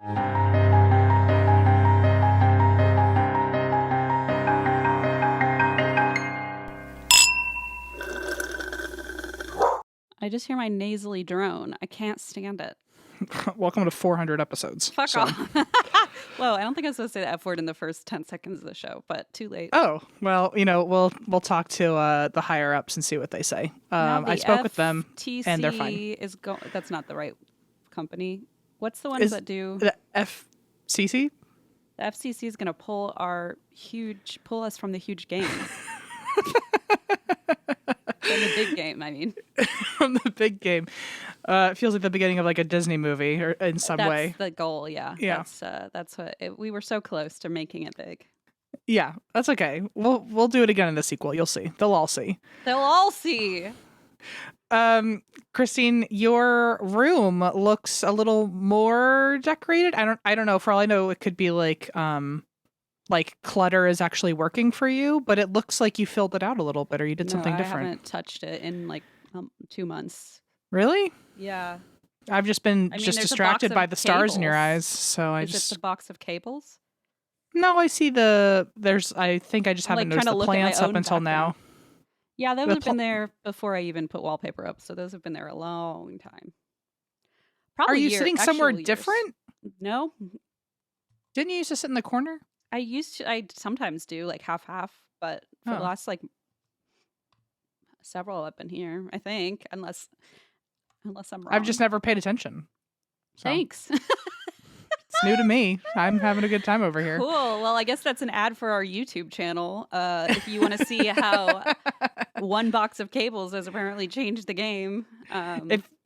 I just hear my nasally drone. I can't stand it. Welcome to 400 episodes. Fuck off. Whoa, I don't think I was supposed to say the F word in the first 10 seconds of the show, but too late. Oh, well, we'll talk to the higher ups and see what they say. I spoke with them and they're fine. That's not the right company. What's the ones that do? The FCC? The FCC is going to pull us from the huge game. From the big game, I mean. From the big game. It feels like the beginning of like a Disney movie or in some way. That's the goal, yeah. Yeah. That's what we were so close to making it big. Yeah, that's okay. We'll do it again in the sequel. You'll see. They'll all see. They'll all see. Christine, your room looks a little more decorated. I don't know. For all I know, it could be like clutter is actually working for you, but it looks like you filled it out a little bit or you did something different. I haven't touched it in like 2 months. Really? Yeah. I've just been distracted by the stars in your eyes, so Is it the box of cables? No, I see I think I just haven't noticed the plants up until now. Yeah, those have been there before I even put wallpaper up, so those have been there a long time. Probably Are you sitting somewhere different? No. Didn't you used to sit in the corner? I sometimes do, like half, but for the last like several up in here, I think, unless I'm wrong. I've just never paid attention. So. Thanks. It's new to me. I'm having a good time over here. Cool. Well, I guess that's an ad for our YouTube channel. If you want to see how one box of cables has apparently changed the game.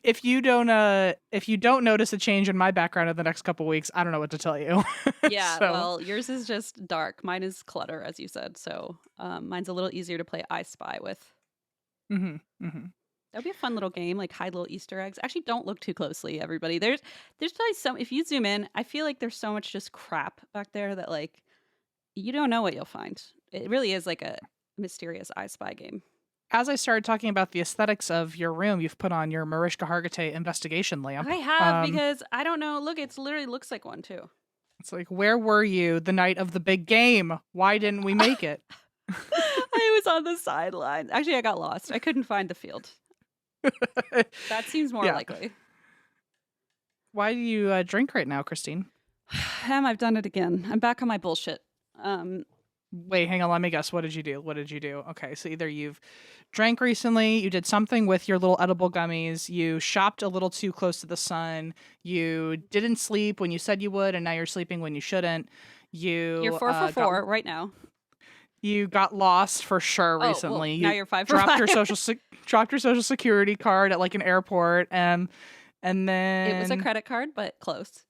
If you don't notice a change in my background in the next couple weeks, I don't know what to tell you. Yeah. Well, yours is just dark. Mine is clutter, as you said. So mine's a little easier to play I Spy with. Mm-hmm. Mm-hmm. That would be a fun little game, like hide little Easter eggs. Actually, don't look too closely, everybody. There's probably if you zoom in, I feel like there's so much just crap back there that like you don't know what you'll find. It really is like a mysterious I Spy game. As I started talking about the aesthetics of your room, you've put on your Mariska Hargitay investigation lamp. I have because I don't know. Look, it literally looks like one too. It's like, where were you the night of the big game? Why didn't we make it? I was on the sidelines. Actually, I got lost. I couldn't find the field. That seems more likely. Why do you drink right now, Christine? I've done it again. I'm back on my bullshit. Wait, hang on. Let me guess. What did you do? Okay, so either you've drank recently, you did something with your little edible gummies, you shopped a little too close to the sun, you didn't sleep when you said you would, and now you're sleeping when you shouldn't. You're 4 for 4 right now. You got lost for sure recently. Well, now you're 5 for dropped 5. Dropped your social security card at like an airport, and then it was a credit card, but close.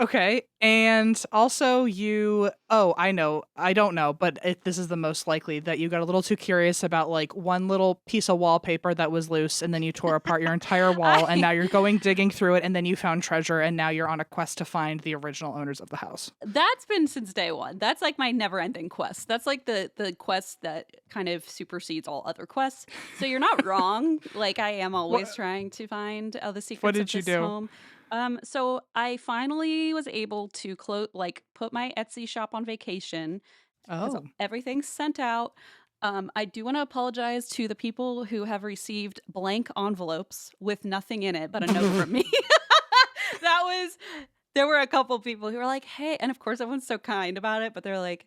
Okay, and also I know, I don't know, but this is the most likely that you got a little too curious about like one little piece of wallpaper that was loose, and then you tore apart your entire wall, and now you're going digging through it, and then you found treasure, and now you're on a quest to find the original owners of the house. That's been since day one. That's like my never-ending quest. That's like the quest that kind of supersedes all other quests. So you're not wrong. Like I am always trying to find the secrets of this home. So I finally was able to put my Etsy shop on vacation. Oh, everything's sent out. I do want to apologize to the people who have received blank envelopes with nothing in it but a note from me. There were a couple people who were like, hey, and of course everyone's so kind about it, but they're like,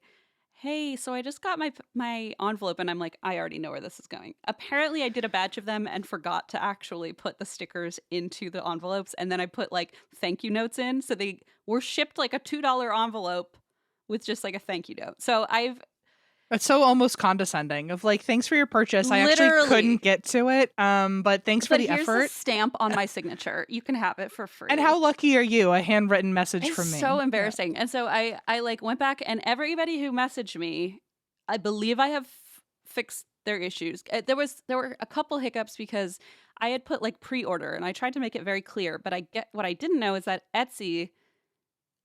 hey, so I just got my envelope, and I'm like, I already know where this is going. Apparently, I did a batch of them and forgot to actually put the stickers into the envelopes, and then I put like thank you notes in, so they were shipped like a $2 envelope with just like a thank you note. So it's so almost condescending of like, thanks for your purchase. I actually couldn't get to it, but thanks for the effort. Here's a stamp on my signature. You can have it for free. And how lucky are you? A handwritten message from me. It's so embarrassing. Yeah. And so I like went back, and everybody who messaged me, I believe I have fixed their issues. There were a couple hiccups because I had put like pre-order, and I tried to make it very clear, but what I didn't know is that Etsy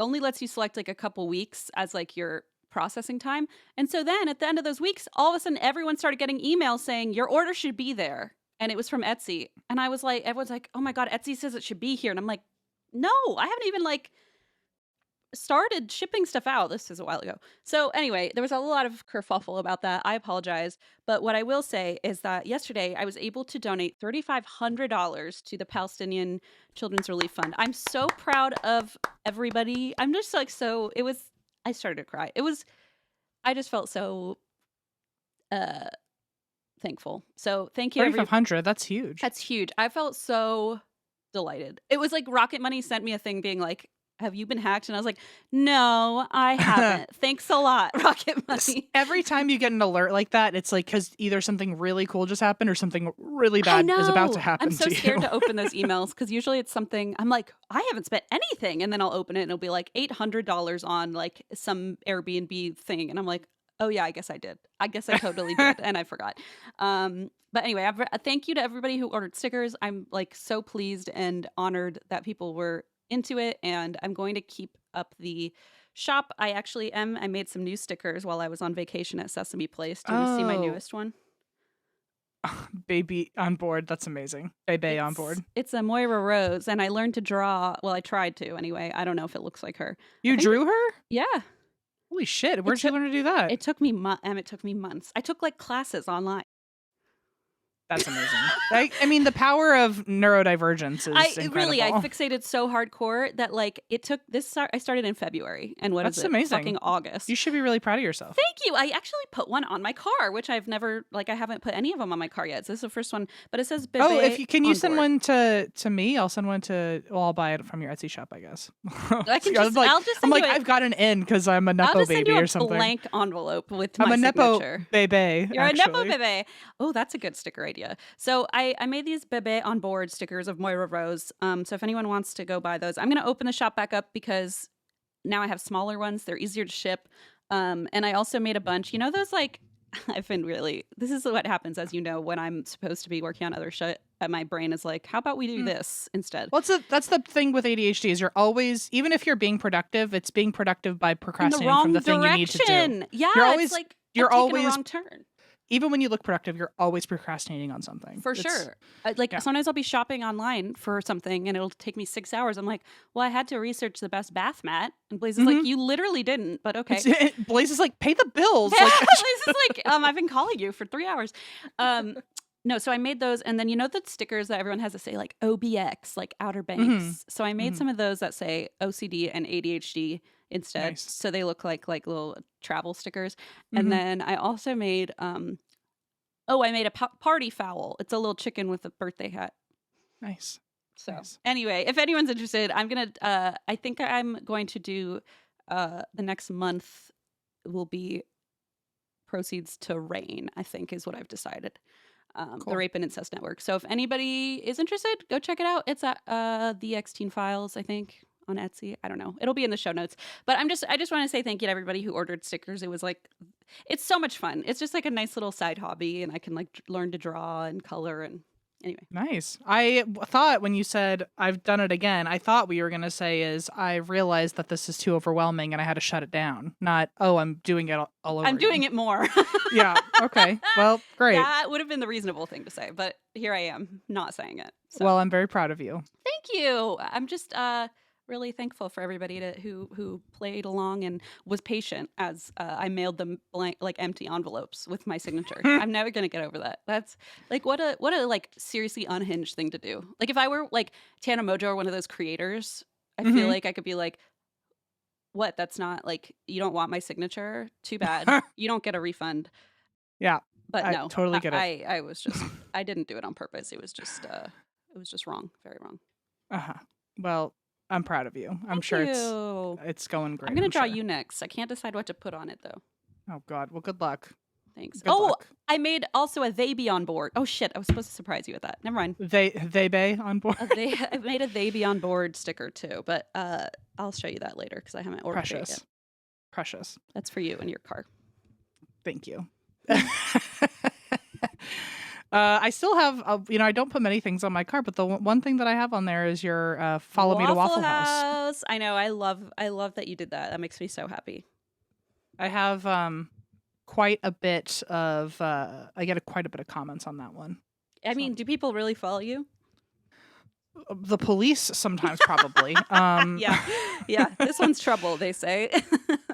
only lets you select like a couple weeks as like your processing time. And so then at the end of those weeks, all of a sudden everyone started getting emails saying your order should be there. And it was from Etsy. And I was like, everyone's like, oh my God, Etsy says it should be here. And I'm like, no, I haven't even like started shipping stuff out. This is a while ago. So anyway, there was a lot of kerfuffle about that. I apologize. But what I will say is that yesterday I was able to donate $3,500 to the Palestinian Children's Relief Fund. I'm so proud of everybody. I'm just like, I started to cry. I just felt so thankful. So thank you, 3,500. That's huge. That's huge. I felt so delighted. It was like Rocket Money sent me a thing being like, have you been hacked? And I was like, no, I haven't. Thanks a lot, Rocket Money. Every time you get an alert like that, it's like because either something really cool just happened or something really bad is about to happen. I'm so scared to open those emails because usually it's something I'm like, I haven't spent anything. And then I'll open it and it'll be like $800 on like some Airbnb thing. And I'm like, oh yeah, I guess I did. I guess I totally did. And I forgot. But anyway, thank you to everybody who ordered stickers. I'm like so pleased and honored that people were into it, and I'm going to keep up the shop. I actually am. I made some new stickers while I was on vacation at Sesame Place. Do you want to see my newest one? Baby on board. That's amazing. Baby on board. It's a Moira Rose, and I learned to draw. Well, I tried to anyway. I don't know if it looks like her. You drew her? Yeah. Holy shit! Where'd you learn to do that? It took me months. I took like classes online. That's amazing. I mean, the power of neurodivergence is incredible. I fixated so hardcore that like it took this. I started in February, and That's amazing. Fucking August. You should be really proud of yourself. Thank you. I actually put one on my car, which I've never I haven't put any of them on my car yet. So this is the first one, but it says Bebe. Oh, can you send one to me? I'll send one to. Well, I'll buy it from your Etsy shop, I guess. I'll just send I've got an in because I'm a nepo baby or something. Blank envelope with my signature. I'm a nepo bebe. You're a nepo bebe. Oh, that's a good sticker idea. So I made these Bebe on board stickers of Moira Rose. So if anyone wants to go buy those, I'm going to open the shop back up because now I have smaller ones. They're easier to ship. And I also made a bunch. You know those like, this is what happens, as you know, when I'm supposed to be working on other shit. My brain is like, how about we do this instead? Well, that's the thing with ADHD is you're always, even if you're being productive, it's being productive by procrastinating from the thing you need to do. Yeah, you're always a wrong turn. Even when you look productive, you're always procrastinating on something. For sure. Sometimes I'll be shopping online for something and it'll take me 6 hours. I'm like, well, I had to research the best bath mat. And Blaze is like, you literally didn't, but okay. Blaze is like, pay the bills. Blaze is like, I've been calling you for 3 hours. No, so I made those. And then you know the stickers that everyone has that say like OBX, like Outer Banks. Mm-hmm. So I made some of those that say OCD and ADHD instead. Nice. So they look like little travel stickers. Mm-hmm. And then I also made I made a party fowl. It's a little chicken with a birthday hat. Nice. So anyway, if anyone's interested, I think I'm going to do the next month will be proceeds to RAIN, I think is what I've decided. Cool. The Rape and Incest Network. So if anybody is interested, go check it out. It's at the X-Teen Files, I think, on Etsy. I don't know. It'll be in the show notes. But I just want to say thank you to everybody who ordered stickers. It was like, it's so much fun. It's just like a nice little side hobby, and I can like learn to draw and color and anyway. Nice. I thought when you said I've done it again, I thought what you were going to say is I realized that this is too overwhelming and I had to shut it down. Not, I'm doing it all over I'm doing it more. Yeah. Okay. Well, great. That would have been the reasonable thing to say, but here I am not saying it. So. Well, I'm very proud of you. Thank you. I'm just really thankful for everybody who played along and was patient as I mailed them blank, like empty envelopes with my signature. I'm never gonna get over that. That's like what a like seriously unhinged thing to do. Like if I were like Tana Mojo or one of those creators, I feel like I could be like, what? That's not like, you don't want my signature? Too bad. You don't get a refund. Yeah, but I no, totally get it. I was just I didn't do it on purpose. It was just wrong, very wrong. Well, I'm proud of you. I'm sure it's going great. I'm going to draw you next. I can't decide what to put on it, though. Oh, God. Well, good luck. Thanks. Good luck. I made also a they be on board. Oh, shit. I was supposed to surprise you with that. Never mind. They be on board? I made a they be on board sticker, too. But I'll show you that later because I haven't ordered it yet. Precious. That's for you in your car. Thank you. I still have, I don't put many things on my car, but the one thing that I have on there is your follow me to Waffle House. I know. I love that you did that. That makes me so happy. I have quite a bit of, I get quite a bit of comments on that one. I mean, do people really follow you? The police sometimes, probably. Yeah. This one's trouble, they say.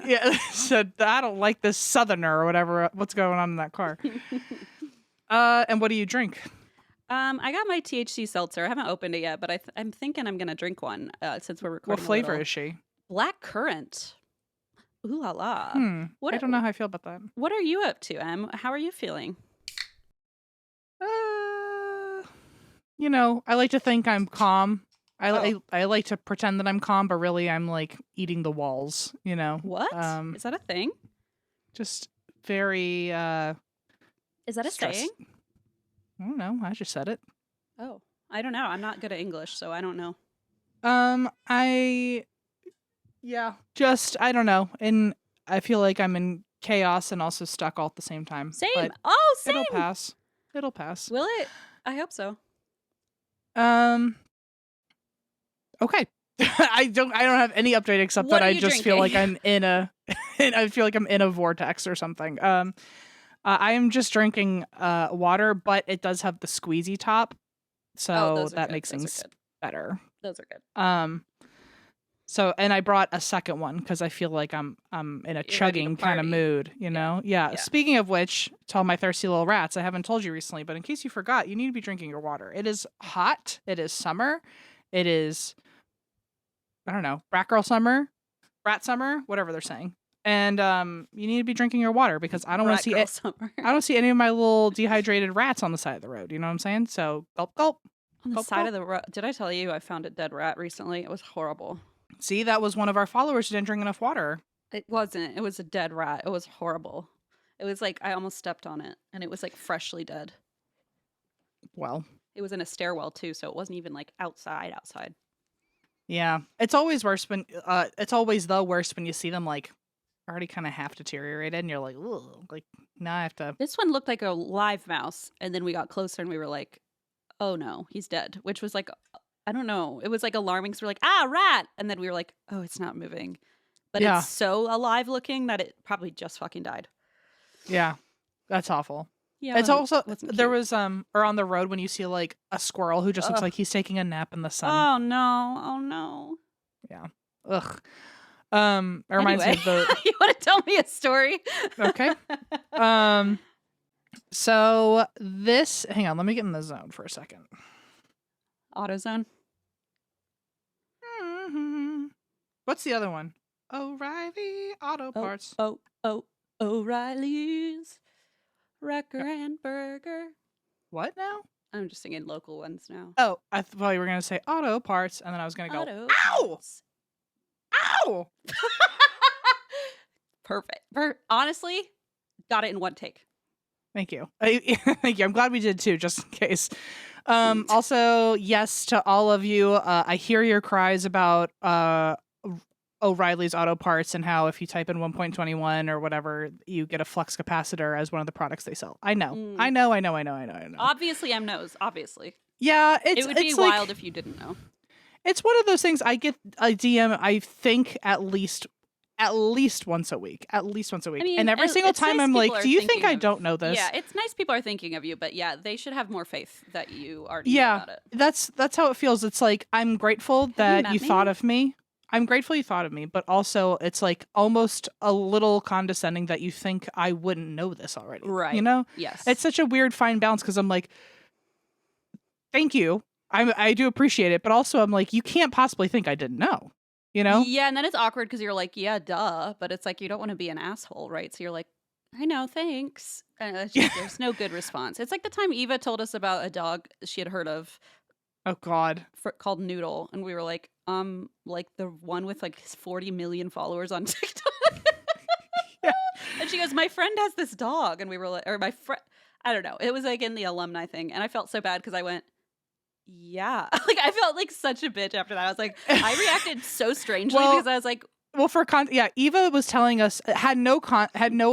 Yeah, said I don't like this Southerner or whatever. What's going on in that car? And what do you drink? I got my THC seltzer. I haven't opened it yet, but I'm thinking I'm gonna drink one since we're recording. What flavor is she? Black currant. Ooh la la. I don't know how I feel about that. What are you up to, Em? How are you feeling? I like to think I'm calm. I like to pretend that I'm calm, but really I'm like eating the walls, What? Is that a thing? Just very Is that a saying? I don't know. I just said it. Oh, I don't know. I'm not good at English, so I don't know. I don't know. And I feel like I'm in chaos and also stuck all at the same time. Same. But same. It'll pass. Will it? I hope so. Okay. I don't have any update except What that are I you just feel like drinking? I'm in a I feel like I'm in a vortex or something. I am just drinking water, but it does have the squeezy top. So that makes things better. Those are good. So, and I brought a second one because I feel like I'm in a chugging kind of mood, Yeah. Speaking of which, to all my thirsty little rats, I haven't told you recently, but in case you forgot, you need to be drinking your water. It is hot. It is summer. It is, I don't know, rat summer, whatever they're saying. And you need to be drinking your water because I don't want to see it. I don't see any of my little dehydrated rats on the side of the road. You know what I'm saying? So gulp, gulp. On the side of the road. Did I tell you I found a dead rat recently? It was horrible. See, that was one of our followers who didn't drink enough water. It wasn't. It was a dead rat. It was horrible. It was like I almost stepped on it, and it was like freshly dead. Well, it was in a stairwell too, so it wasn't even like outside. Yeah, it's always worse when it's always the worst when you see them like already kind of half deteriorated, and you're like, ugh, like now I have to. This one looked like a live mouse, and then we got closer, and we were like, oh no, he's dead. Which was like, I don't know. It was like alarming. So we're like, rat. And then we were like, oh, it's not moving. But it's so alive looking that it probably just fucking died. Yeah. That's awful. Yeah. It's also, there was, or on the road when you see like a squirrel who just looks like he's taking a nap in the sun. Oh no. Oh no. Yeah. Ugh. It reminds me of the. You want to tell me a story? Okay. So this, hang on, let me get in the zone for a second. AutoZone. What's the other one? O'Reilly Auto Parts. O'Reilly's Wrecker and Burger. What now? I'm just singing local ones now. Oh, I thought you were going to say Auto Parts, and then I was going to go, ow! Ow! Perfect. Honestly, got it in one take. Thank you. Thank you. I'm glad we did too, just in case. Also, yes to all of you. I hear your cries about O'Reilly's Auto Parts and how if you type in 1.21 or whatever, you get a flux capacitor as one of the products they sell. I know. I know. Obviously, M knows. Obviously. Yeah, it would be wild if you didn't know. It's one of those things. I get a DM, I think, at least once a week. I mean, and every single time I'm like, do you think I don't know this? Yeah, it's nice people are thinking of you, but yeah, they should have more faith that you already know about it. That's how it feels. It's like, I'm grateful that you thought of me. I'm grateful you thought of me, but also it's like almost a little condescending that you think I wouldn't know this already. Right. You know? Yes. It's such a weird fine balance because I'm like, thank you. I do appreciate it, but also I'm like, you can't possibly think I didn't know. You know? Yeah, and then it's awkward because you're like, yeah, duh. But it's like, you don't want to be an asshole, right? So you're like, I know, thanks. And there's no good response. It's like the time Eva told us about a dog she had heard of. Oh, God. Called Noodle. And we were like the one with like 40 million followers on TikTok. Yeah. And she goes, my friend has this dog. And we were like, or my friend, I don't know. It was like in the alumni thing. And I felt so bad because I went, yeah. Like I felt like such a bitch after that. I was like, I reacted so strangely because I was like, well, Eva was telling us had no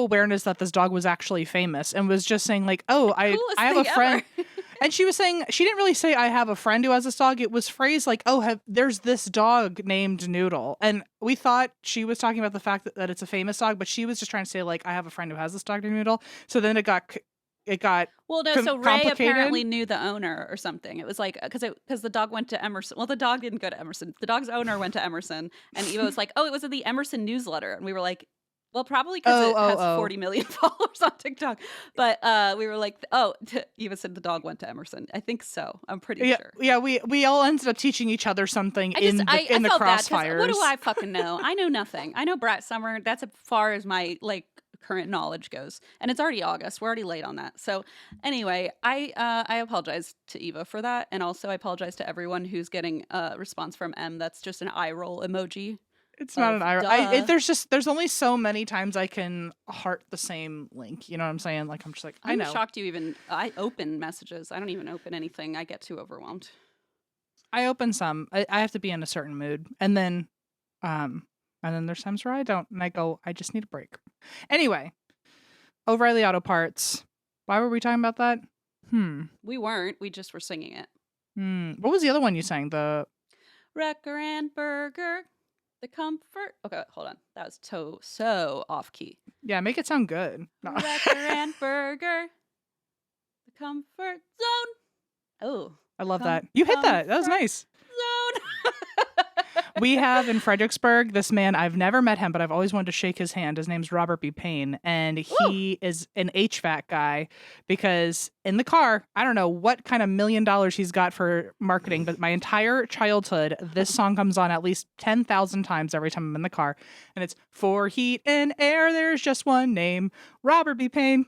awareness that this dog was actually famous and was just saying like, oh, I have a friend. And she was saying, she didn't really say I have a friend who has this dog. It was phrased like, oh, there's this dog named Noodle. And we thought she was talking about the fact that it's a famous dog, but she was just trying to say like, I have a friend who has this dog named Noodle. So then it got it got Well, no, so Ray complicated. apparently knew the owner or something. It was like, because the dog went to Emerson. Well, the dog didn't go to Emerson. The dog's owner went to Emerson, and Eva was like, oh, it was in the Emerson newsletter. And we were like, well, probably because it has 40 million followers on TikTok. But we were like, Eva said the dog went to Emerson. I think so. I'm pretty sure. Yeah, we all ended up teaching each other something in the felt crossfires. Bad, what do I fucking know? I know nothing. I know Brat Summer. That's as far as my current knowledge goes, and it's already August. We're already late on that. So anyway, I apologize to Eva for that, and also I apologize to everyone who's getting a response from M that's just an eye roll emoji. It's not an eye roll. There's only so many times I can heart the same link. You know what I'm saying? Like, I'm just like, I know. I'm shocked you even. I open messages. I don't even open anything. I get too overwhelmed. I open some. I have to be in a certain mood, and then there's times where I don't, and I go, I just need a break. Anyway, O'Reilly Auto Parts. Why were we talking about that? We weren't. We just were singing it. What was the other one you sang? The Wrecker and Burger, the comfort. Okay, hold on. That was so off key. Yeah, make it sound good. No. Wrecker and Burger, the comfort zone. Oh, I love that. You hit that. That was nice. Zone. We have in Fredericksburg this man. I've never met him, but I've always wanted to shake his hand. His name's Robert B. Payne, and he is an HVAC guy because in the car, I don't know what kind of $1 million he's got for marketing, but my entire childhood, this song comes on at least 10,000 times every time I'm in the car, and it's for heat and air. There's just one name, Robert B. Payne.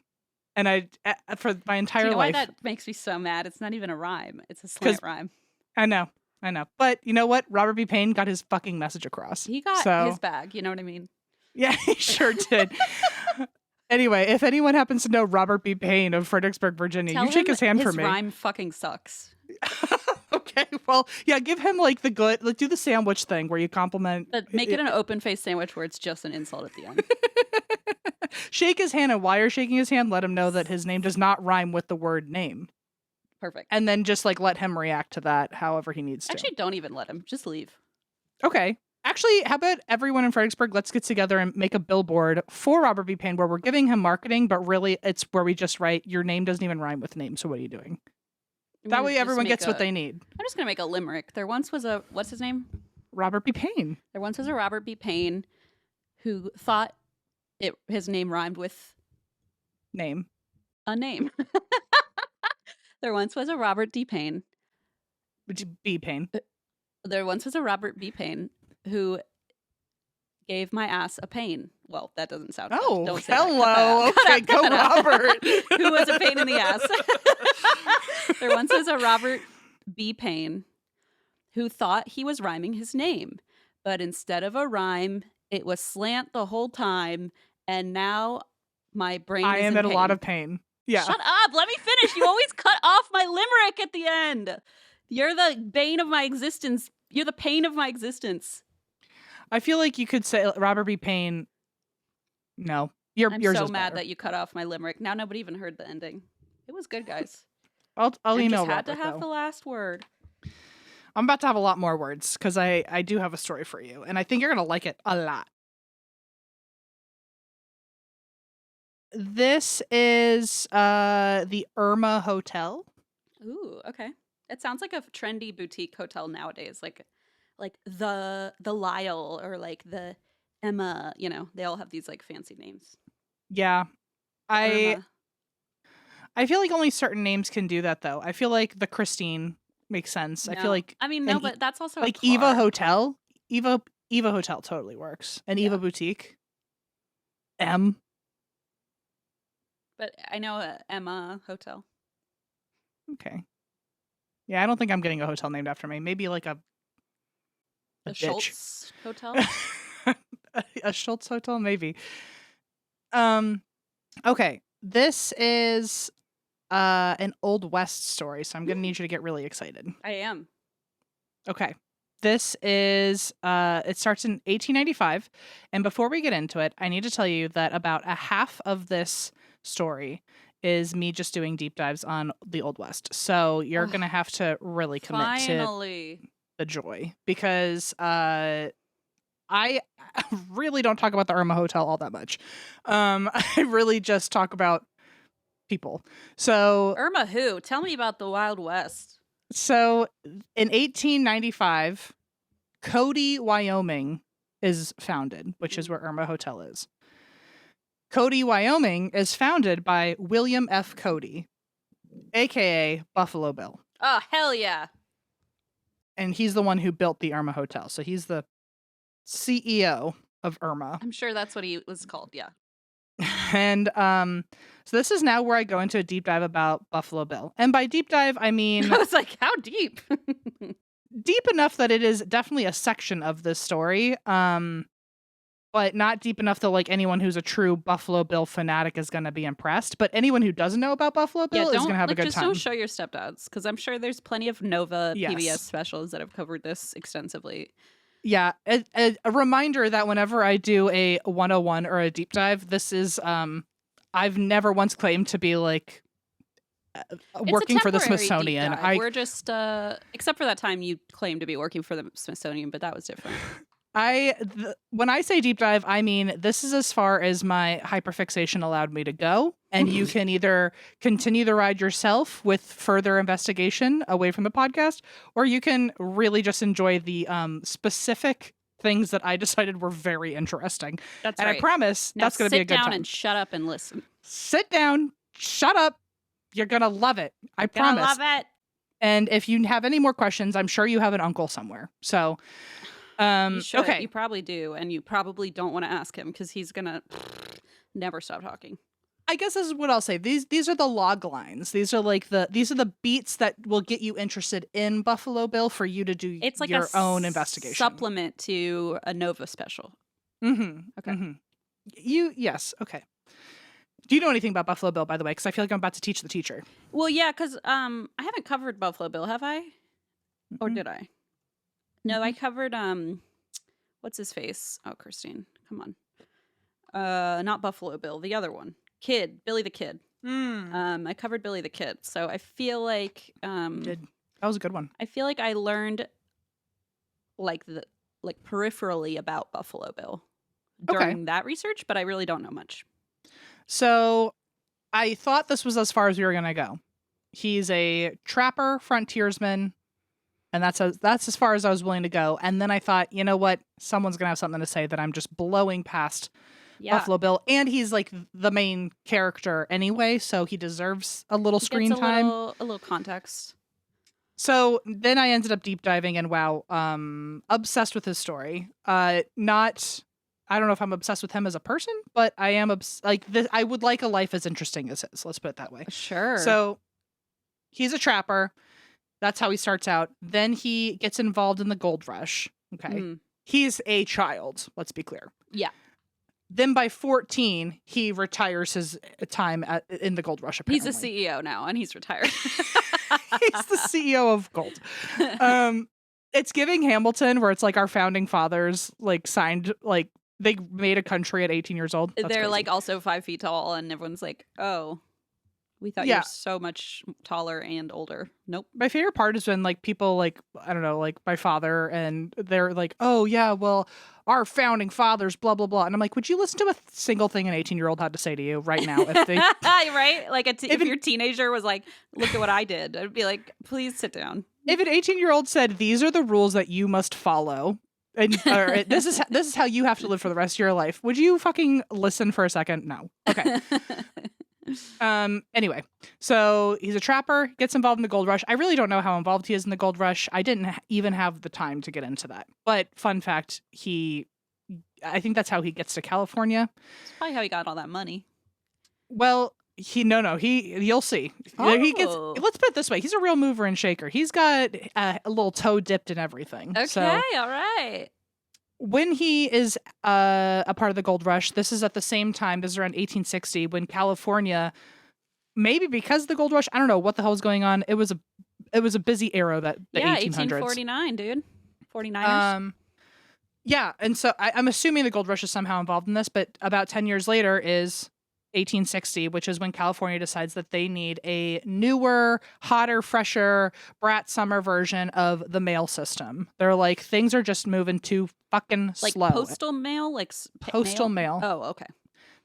And I, for my entire life. Why that makes me so mad? It's not even a rhyme. It's a slant rhyme. I know. But you know what? Robert B. Payne got his fucking message across. He got his bag. You know what I mean? Yeah, he sure did. Anyway, if anyone happens to know Robert B. Payne of Fredericksburg, Virginia, you shake his hand for me. His rhyme fucking sucks. Okay, well, yeah, give him like the good, like do the sandwich thing where you compliment. But make it an open face sandwich where it's just an insult at the end. Shake his hand, and while you're shaking his hand, let him know that his name does not rhyme with the word name. Perfect. And then just like let him react to that however he needs to. Actually, don't even let him. Just leave. Okay. Actually, how about everyone in Fredericksburg, let's get together and make a billboard for Robert B. Payne where we're giving him marketing, but really it's where we just write, your name doesn't even rhyme with name, so what are you doing? That way everyone gets what they need. I'm just going to make a limerick. There once was what's his name? Robert B. Payne. There once was a Robert B. Payne who thought his name rhymed with... Name. A name. There once was a Robert D. Payne. B. Payne. There once was a Robert B. Payne who gave my ass a pain. Well, that doesn't sound good. Don't say hello. That. Okay, go Robert. Who was a pain in the ass. There once was a Robert B. Payne who thought he was rhyming his name. But instead of a rhyme, it was slant the whole time. And now my brain is in in pain. A lot of pain. Yeah. Shut up. Let me finish. You always cut off my limerick at the end. You're the bane of my existence. You're the pain of my existence. I feel like you could say Robert B. Payne. No. I'm yours so is mad better. that you cut off my limerick. Now nobody even heard the ending. It was good, guys. I'll email just had Robert, to have though. the last word. I'm about to have a lot more words because I do have a story for you, and I think you're going to like it a lot. This is the Irma Hotel. Ooh, okay. It sounds like a trendy boutique hotel nowadays, like the Lyle or like the Emma. You know, they all have these like fancy names. Yeah, Irma. I feel like only certain names can do that, though. I feel like the Christine makes sense. No. I feel like no, but that's also like a car. Eva Hotel. Eva Hotel totally works. And Eva Boutique. M. But I know Emma Hotel. Okay. Yeah, I don't think I'm getting a hotel named after me. Maybe like a Schultz Hotel. A Schultz Hotel, maybe. Okay. This is an Old West story, so I'm gonna need you to get really excited. I am. Okay. This is it starts in 1895, and before we get into it, I need to tell you that about a half of this story is me just doing deep dives on the Old West. So you're gonna have to really commit to the joy, because I really don't talk about the Irma Hotel all that much. I really just talk about people. So Irma who? Tell me about the Wild West. So in 1895, Cody, Wyoming is founded, which is where Irma Hotel is. Cody, Wyoming is founded by William F. Cody, aka Buffalo Bill. Oh, hell yeah. And he's the one who built the Irma Hotel. So he's the CEO of Irma. I'm sure that's what he was called, yeah. And so this is now where I go into a deep dive about Buffalo Bill. And by deep dive, I mean... I was like, how deep? Deep enough that it is definitely a section of this story, but not deep enough that like anyone who's a true Buffalo Bill fanatic is going to be impressed. But anyone who doesn't know about Buffalo Bill is going to have a good just time. Don't show your stepdads, because I'm sure there's plenty of Nova Yes. PBS specials that have covered this extensively. Yeah, a reminder that whenever I do a 101 or a deep dive, this is I've never once claimed to be like working for the Smithsonian. We're just except for that time you claimed to be working for the Smithsonian, but that was different. When I say deep dive, I mean this is as far as my hyperfixation allowed me to go, and you can either continue the ride yourself with further investigation away from the podcast, or you can really just enjoy the specific things that I decided were very interesting. That's and right. I promise now that's going to be a good time. Sit down and shut up and listen. Sit down, shut up. You're going to love it. I promise. Love it. And if you have any more questions, I'm sure you have an uncle somewhere. So, you should. Okay. You probably do. And you probably don't want to ask him because he's going to never stop talking. I guess this is what I'll say. These are the log lines. These are the beats that will get you interested in Buffalo Bill for you to do it's like your own investigation. Supplement to a Nova special. Mm-hmm. Okay. Mm-hmm. Yes. Okay. Do you know anything about Buffalo Bill, by the way? Because I feel like I'm about to teach the teacher. Well, yeah, because I haven't covered Buffalo Bill, have I? Mm-hmm. Or did I? No, I covered what's his face? Oh, Christine, come on. Not Buffalo Bill, the other one. Billy the Kid. I covered Billy the Kid, so I feel like that was a good one. I feel like I learned like peripherally about Buffalo Bill during that research, but I really don't know much. So I thought this was as far as we were going to go. He's a trapper, frontiersman, and that's as far as I was willing to go. And then I thought, you know what? Someone's going to have something to say that I'm just blowing past Buffalo Bill. And he's like the main character anyway, so he deserves a little screen time. A little context. So then I ended up deep diving and obsessed with his story. I don't know if I'm obsessed with him as a person, but I am I would like a life as interesting as his. Let's put it that way. Sure. So he's a trapper. That's how he starts out. Then he gets involved in the gold rush. Okay. He's a child. Let's be clear. Yeah. Then by 14, he retires his time in the gold rush. Apparently. He's a CEO now, and he's retired. He's the CEO of gold. It's giving Hamilton, where it's like our founding fathers like signed like. They made a country at 18 years old. That's They're crazy. like also 5 feet tall, and everyone's like, "Oh, we thought you were so much taller and older." Nope. My favorite part is when like people like I don't know, like my father, and they're like, "Oh yeah, well, our founding fathers, blah blah blah," and I'm like, "Would you listen to a single thing an 18-year-old had to say to you right now?" If they right, like if your teenager was like, "Look at what I did," I'd be like, "Please sit down." If an 18-year-old said, "These are the rules that you must follow." And this is how you have to live for the rest of your life. Would you fucking listen for a second? No. Okay. Anyway, so he's a trapper, gets involved in the gold rush. I really don't know how involved he is in the gold rush. I didn't even have the time to get into that. But fun fact, I think that's how he gets to California. It's probably how he got all that money. Well, you'll see. Oh. Let's put it this way. He's a real mover and shaker. He's got a little toe dipped in everything. Okay. So, all right. when he is a part of the gold rush, this is at the same time, this is around 1860, when California, maybe because of the gold rush, I don't know what the hell was going on. It was a busy era, the 1800s. 1849, dude. 49ers. Yeah, and so I'm assuming the gold rush is somehow involved in this, but about 10 years later is 1860, which is when California decides that they need a newer, hotter, fresher, brat summer version of the mail system. They're like, things are just moving too fucking like slow. Postal mail? Like postal mail. Oh, okay.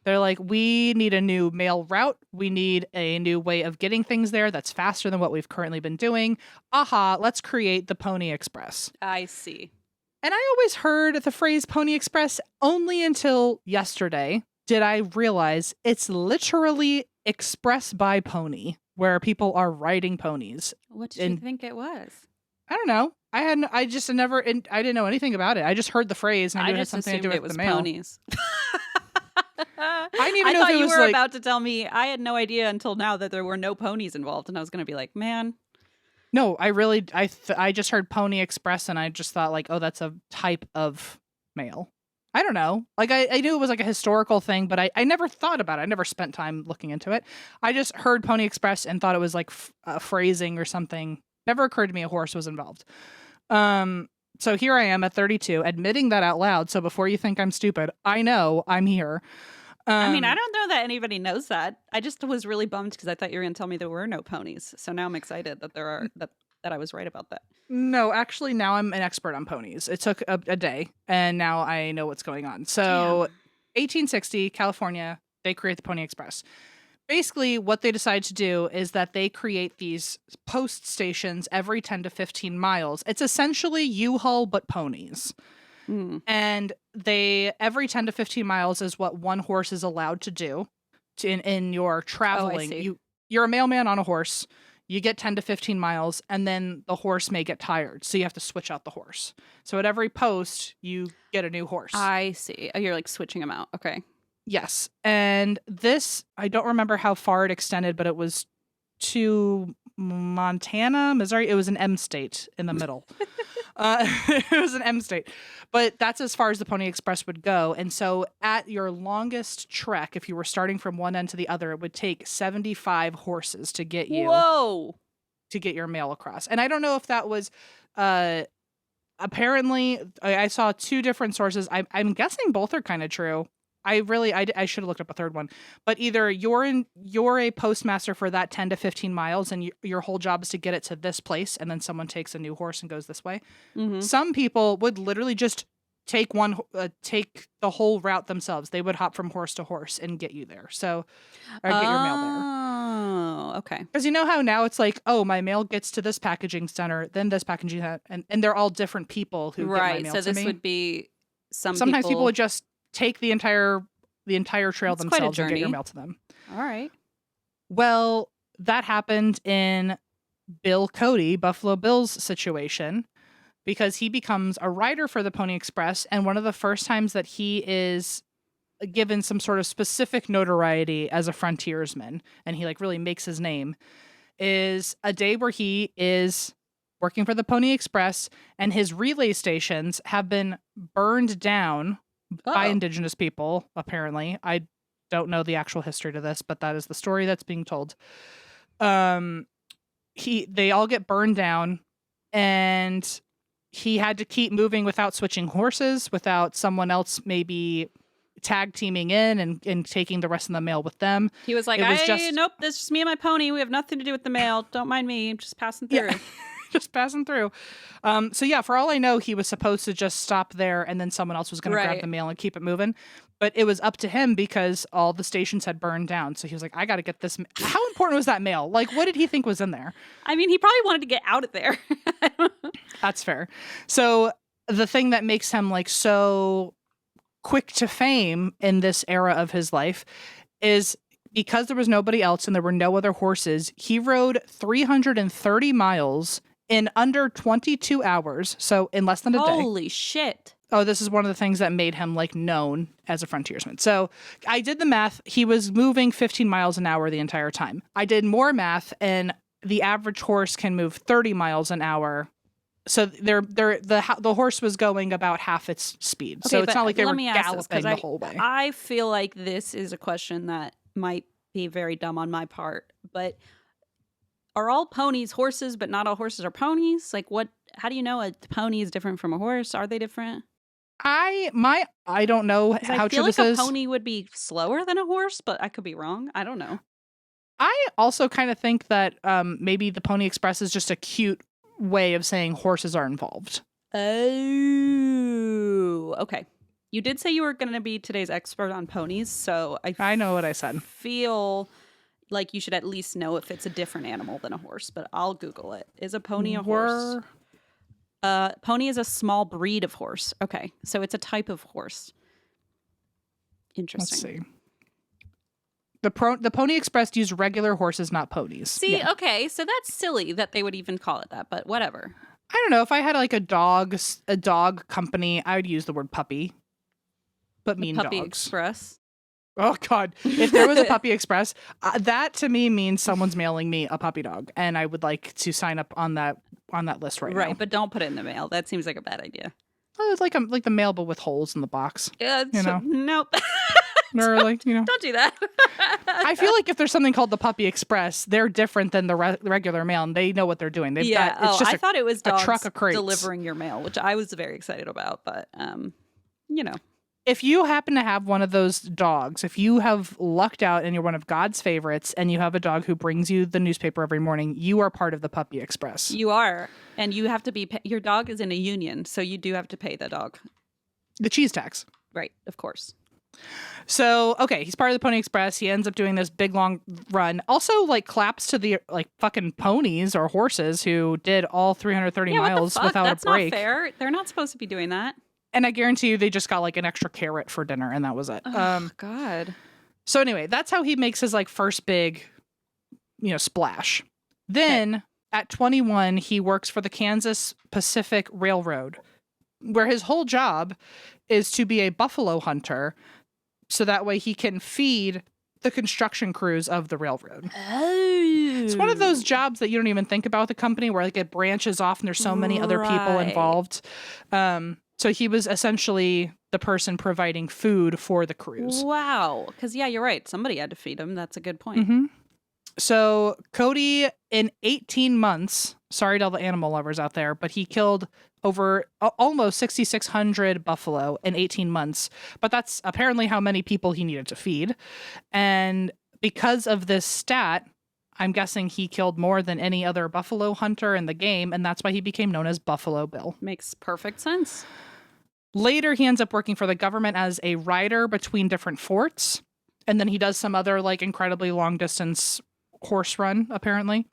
They're like, we need a new mail route. We need a new way of getting things there that's faster than what we've currently been doing. Aha, let's create the Pony Express. I see. And I always heard the phrase Pony Express only until yesterday did I realize it's literally express by pony, where people are riding ponies. What did you think it was? I don't know. I didn't know anything about it. I just heard the phrase and I knew it had something to do with the mail. Ponies. I didn't even know thought if it you was were like, about to tell me. I had no idea until now that there were no ponies involved, and I was going to be like, man. No, I just heard Pony Express and I just thought like, oh, that's a type of mail. I don't know. Like I knew it was like a historical thing, but I never thought about it. I never spent time looking into it. I just heard Pony Express and thought it was like phrasing or something. Never occurred to me a horse was involved. So here I am at 32, admitting that out loud. So before you think I'm stupid, I know I'm here. I mean, I don't know that anybody knows that. I just was really bummed because I thought you were going to tell me there were no ponies. So now I'm excited that there are that I was right about that. No, actually, now I'm an expert on ponies. It took a day, and now I know what's going on. So, 1860, California, they create the Pony Express. Basically, what they decide to do is that they create these post stations every 10 to 15 miles. It's essentially U-Haul, but ponies. And they every 10 to 15 miles is what one horse is allowed to do in your traveling. You're a mailman on a horse. You get 10 to 15 miles, and then the horse may get tired, so you have to switch out the horse. So at every post, you get a new horse. I see. Oh, you're like switching them out. Okay. Yes. And this, I don't remember how far it extended, but it was to Montana, Missouri. It was an M state in the middle. It was an M state. But that's as far as the Pony Express would go. And so at your longest trek, if you were starting from one end to the other, it would take 75 horses to get you. Whoa. To get your mail across. And I don't know if that was apparently I saw two different sources. I'm guessing both are kind of true. I should have looked up a third one. But either you're a postmaster for that 10 to 15 miles and your whole job is to get it to this place, and then someone takes a new horse and goes this way. Mm-hmm. Some people would literally just take the whole route themselves. They would hop from horse to horse and get you there. So, or get your mail there. Oh, okay. Because you know how now it's like, oh, my mail gets to this packaging center, then this packaging center, and they're all different people who get my mail to me. So this would be sometimes people would just take the entire trail themselves and get your mail to them. All right. Well, that happened in Bill Cody, Buffalo Bill's situation, because he becomes a rider for the Pony Express, and one of the first times that he is given some sort of specific notoriety as a frontiersman, and he like really makes his name, is a day where he is working for the Pony Express, and his relay stations have been burned down by indigenous people, apparently. I don't know the actual history to this, but that is the story that's being told. They all get burned down, and he had to keep moving without switching horses, without someone else maybe tag teaming in and taking the rest of the mail with them. He was like, nope, this is just me and my pony. We have nothing to do with the mail. Don't mind me. I'm just passing through. Yeah. Just passing through. So yeah, for all I know, he was supposed to just stop there and then someone else was going to grab the mail and keep it moving. But it was up to him because all the stations had burned down. So he was like, I got to get this. How important was that mail? Like, what did he think was in there? I mean, he probably wanted to get out of there. That's fair. So the thing that makes him like so quick to fame in this era of his life is because there was nobody else and there were no other horses, he rode 330 miles in under 22 hours, so in less than a day. Holy shit. Oh, this is one of the things that made him like known as a frontiersman. So I did the math. He was moving 15 miles an hour the entire time. I did more math, and the average horse can move 30 miles an hour. So the horse was going about half its speed. Okay, so it's not like they were galloping the whole way. I feel like this is a question that might be very dumb on my part, but are all ponies horses, but not all horses are ponies? Like how do you know a pony is different from a horse? Are they different? I don't know how true this is. I feel like a pony would be slower than a horse, but I could be wrong. I don't know. I also kind of think that maybe the Pony Express is just a cute way of saying horses are involved. Oh, okay. You did say you were going to be today's expert on ponies, so I know what I said. Feel like you should at least know if it's a different animal than a horse, but I'll Google it. Is a pony a horse? Pony is a small breed of horse. Okay, so it's a type of horse. Interesting. Let's see. The Pony Express used regular horses, not ponies. See, okay, so that's silly that they would even call it that, but whatever. I don't know. If I had like a dog company, I would use the word puppy. But mean Puppy dogs. Express. Oh God! If there was a Puppy Express, that to me means someone's mailing me a puppy dog, and I would like to sign up on that list right now. Right, but don't put it in the mail. That seems like a bad idea. Oh, it's like the mail, but with holes in the box. Yeah, nope. Or like, Don't do that. I feel like if there's something called the Puppy Express, they're different than the regular mail, and they know what they're doing. I thought it was dogs a truck of crates delivering your mail, which I was very excited about. But if you happen to have one of those dogs, if you have lucked out and you're one of God's favorites, and you have a dog who brings you the newspaper every morning, you are part of the Puppy Express. You are, and you have to be. Your dog is in a union, so you do have to pay the dog the cheese tax. Right, of course. So, okay, he's part of the Pony Express. He ends up doing this big, long run. Also, like, claps to the, like, fucking ponies or horses who did all 330 miles without That's a break. That's not fair. They're not supposed to be doing that. And I guarantee you they just got, like, an extra carrot for dinner, and that was it. Oh, God. So, anyway, that's how he makes his, like, first big, splash. Then, at 21, he works for the Kansas Pacific Railroad, where his whole job is to be a buffalo hunter, so that way he can feed the construction crews of the railroad. Oh. It's one of those jobs that you don't even think about with the company, where like it branches off and there's so many other people involved. So he was essentially the person providing food for the crews. Wow. Because, yeah, you're right. Somebody had to feed him. That's a good point. Mm-hmm. So Cody, in 18 months, sorry to all the animal lovers out there, but he killed over almost 6,600 buffalo in 18 months. But that's apparently how many people he needed to feed. And because of this stat, I'm guessing he killed more than any other buffalo hunter in the game. And that's why he became known as Buffalo Bill. Makes perfect sense. Later, he ends up working for the government as a rider between different forts. And then he does some other like incredibly long distance horse run, apparently.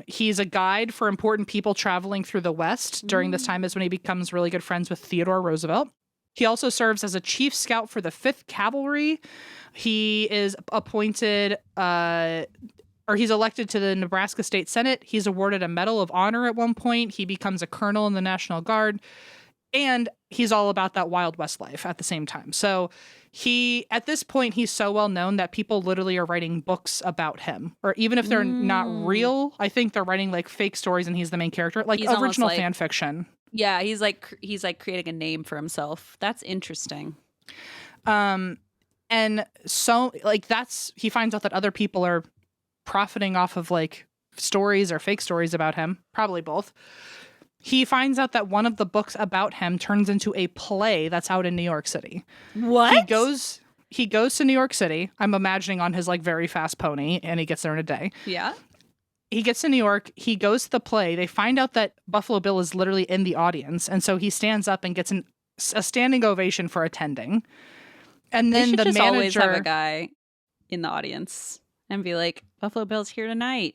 He's a guide for important people traveling through the West. During this time is when he becomes really good friends with Theodore Roosevelt. He also serves as a chief scout for the 5th Cavalry. He is appointed, he's elected to the Nebraska State Senate. He's awarded a Medal of Honor at one point. He becomes a colonel in the National Guard. And he's all about that Wild West life at the same time. So at this point, he's so well known that people literally are writing books about him. Or even if they're not real, I think they're writing like fake stories and he's the main character, like he's original fan fiction. Yeah, he's like creating a name for himself. That's interesting. And so like he finds out that other people are profiting off of like stories or fake stories about him, probably both. He finds out that one of the books about him turns into a play that's out in New York City. What? He goes to New York City. I'm imagining on his like very fast pony, and he gets there in a day. Yeah. He gets to New York. He goes to the play. They find out that Buffalo Bill is literally in the audience, and so he stands up and gets a standing ovation for attending. And then the manager always have a guy in the audience and be like, "Buffalo Bill's here tonight."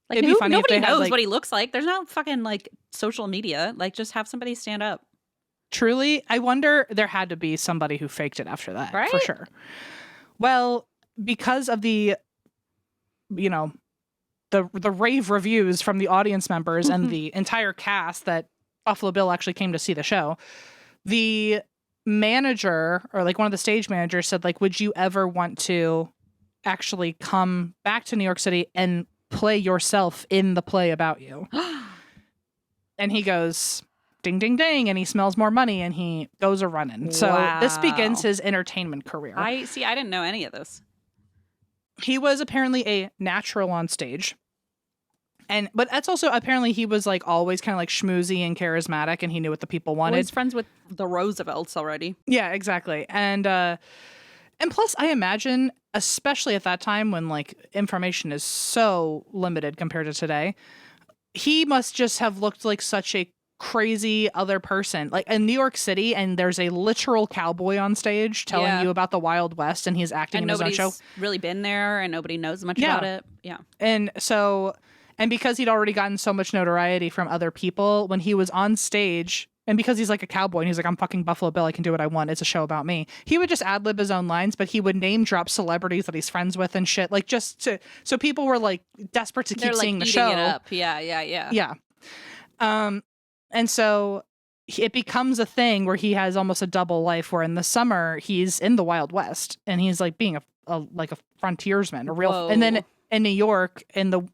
Like, it'd be funny nobody if they knows had, like, what he looks like. There's no fucking like social media. Like, just have somebody stand up. Truly, I wonder, there had to be somebody who faked it after that, right? For sure. Well, because of the rave reviews from the audience members and the entire cast that Buffalo Bill actually came to see the show, the manager or like one of the stage managers said, like, would you ever want to actually come back to New York City and play yourself in the play about you? And he goes, ding, ding, ding, and he smells more money and he goes a running. So this begins his entertainment career. I didn't know any of this. He was apparently a natural on stage. But that's also, apparently he was like always kind of like schmoozy and charismatic, and he knew what the people wanted. Well, he's friends with the Roosevelts already. Yeah, exactly. And plus I imagine, especially at that time when like information is so limited compared to today, he must just have looked like such a crazy other person, like in New York City, and there's a literal cowboy on stage telling you about the Wild West, and he's acting in his own show. Nobody's really been there, and nobody knows much about it. Yeah. And so, and because he'd already gotten so much notoriety from other people, when he was on stage, and because he's like a cowboy and he's like, I'm fucking Buffalo Bill, I can do what I want, it's a show about me, he would just ad lib his own lines, but he would name drop celebrities that he's friends with and shit, like just to, so people were like desperate to keep seeing the show. It up. Yeah. And so it becomes a thing where he has almost a double life, where in the summer he's in the Wild West and he's like being a frontiersman, a real, and then in New York,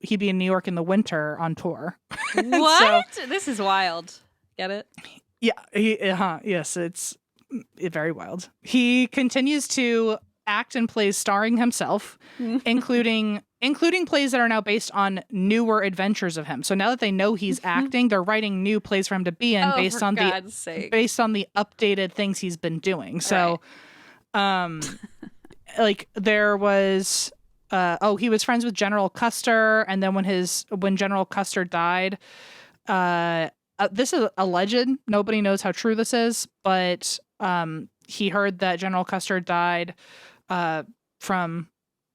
he'd be in New York in the winter on tour. What? So, this is wild. Get it? Yeah. Yes, it's very wild. He continues to act in plays starring himself, including plays that are now based on newer adventures of him. So now that they know he's acting, they're writing new plays for him to be in based on the updated things he's been doing. So, like there was. He was friends with General Custer, and then when General Custer died, this is alleged. Nobody knows how true this is, but he heard that General Custer died from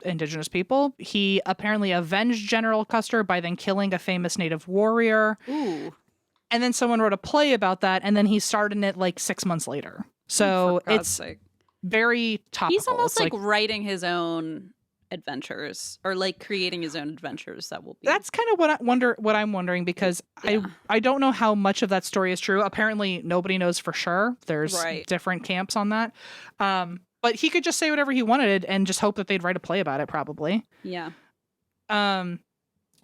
indigenous people. He apparently avenged General Custer by then killing a famous native warrior. Ooh. And then someone wrote a play about that, and then he starred in it like 6 months later. So it's very topical. He's almost like writing his own adventures, or like creating his own adventures. That's kind of what I'm wondering, because I don't know how much of that story is true. Apparently nobody knows for sure. There's different camps on that. But he could just say whatever he wanted and just hope that they'd write a play about it, probably. Yeah.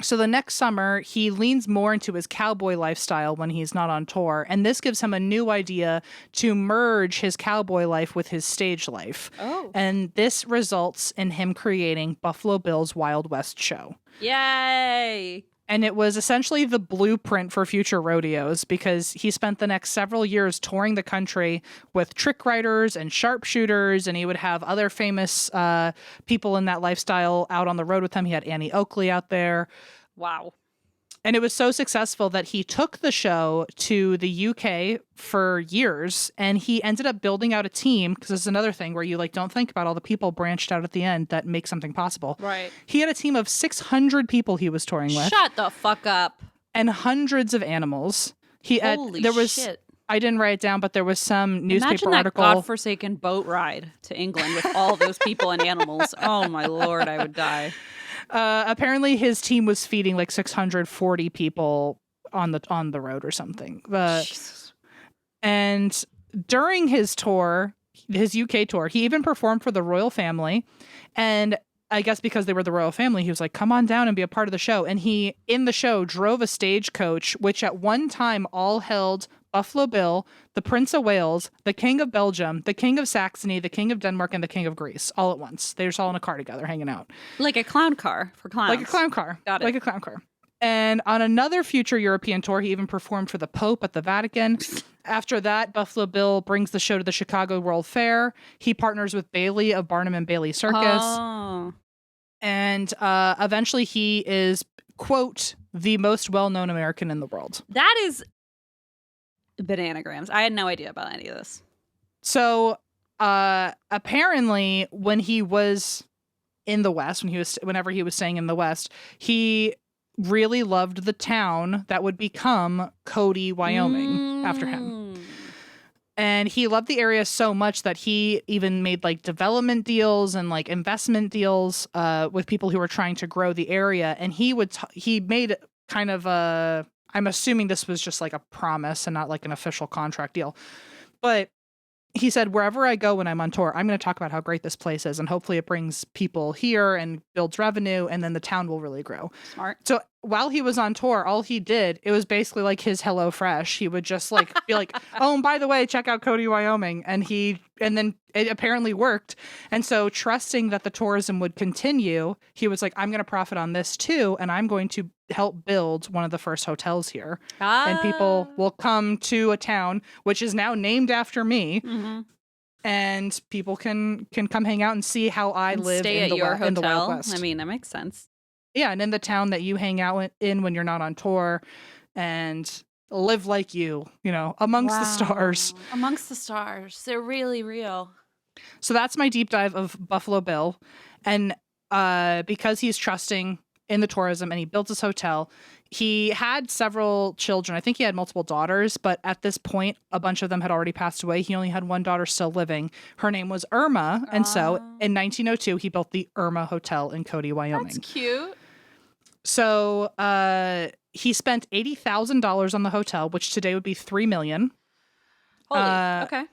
So the next summer, he leans more into his cowboy lifestyle when he's not on tour, and this gives him a new idea to merge his cowboy life with his stage life. Oh. And this results in him creating Buffalo Bill's Wild West show. Yay! And it was essentially the blueprint for future rodeos, because he spent the next several years touring the country with trick riders and sharpshooters, and he would have other famous people in that lifestyle out on the road with him. He had Annie Oakley out there. Wow. And it was so successful that he took the show to the UK for years, and he ended up building out a team, because this is another thing where you don't think about all the people branched out at the end that make something possible. Right. He had a team of 600 people he was touring with. Shut the fuck up. And hundreds of animals. Holy shit. I didn't write it down, but there was some newspaper article. Imagine that godforsaken boat ride to England with all those people and animals. Oh my Lord, I would die. Apparently his team was feeding like 640 people on the road or something. And during his tour, his UK tour, he even performed for the royal family. And I guess because they were the royal family, he was like, come on down and be a part of the show. And he, in the show, drove a stagecoach, which at one time all held Buffalo Bill, the Prince of Wales, the King of Belgium, the King of Saxony, the King of Denmark, and the King of Greece, all at once. They were just all in a car together, hanging out. Like a clown car for clowns. Like a clown car. Got it. Like a clown car. And on another future European tour, he even performed for the Pope at the Vatican. After that, Buffalo Bill brings the show to the Chicago World Fair. He partners with Bailey of Barnum and Bailey Circus. Oh. And eventually he is, quote, the most well-known American in the world. That is bananagrams. I had no idea about any of this. So apparently when he was in the West, whenever he was staying in the West, he really loved the town that would become Cody, Wyoming after him. And he loved the area so much that he even made like development deals and like investment deals with people who were trying to grow the area. And he made kind of I'm assuming this was just like a promise and not like an official contract deal. But he said, wherever I go when I'm on tour, I'm going to talk about how great this place is. And hopefully it brings people here and builds revenue. And then the town will really grow. Smart. So while he was on tour, all he did, it was basically like his Hello Fresh. He would just like be like, oh, and by the way, check out Cody, Wyoming. And then it apparently worked. And so trusting that the tourism would continue, he was like, I'm going to profit on this too. And I'm going to help build one of the first hotels here. And people will come to a town, which is now named after me. Mm-hmm. And people can come hang out and see how I live in the Wild West. I mean, that makes sense. Yeah, and in the town that you hang out in when you're not on tour. And live like you, amongst the stars. Amongst the stars. They're really real. So that's my deep dive of Buffalo Bill. And because he's trusting in the tourism and he built his hotel, he had several children. I think he had multiple daughters, but at this point, a bunch of them had already passed away. He only had one daughter still living. Her name was Irma. And so in 1902, he built the Irma Hotel in Cody, Wyoming. That's cute. So he spent $80,000 on the hotel, which today would be $3 million. Holy, okay.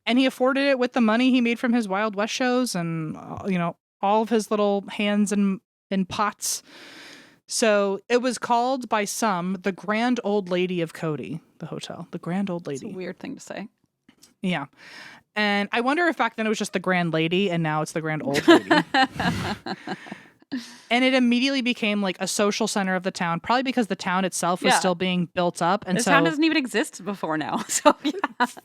And he afforded it with the money he made from his Wild West shows and, all of his little hands in pots. So it was called by some the Grand Old Lady of Cody, the hotel. The Grand Old Lady. It's a weird thing to say. Yeah. And I wonder if back then it was just the Grand Lady and now it's the Grand Old Lady. And it immediately became like a social center of the town, probably because the town itself was still being built up. And the town doesn't even exist before now. So yeah.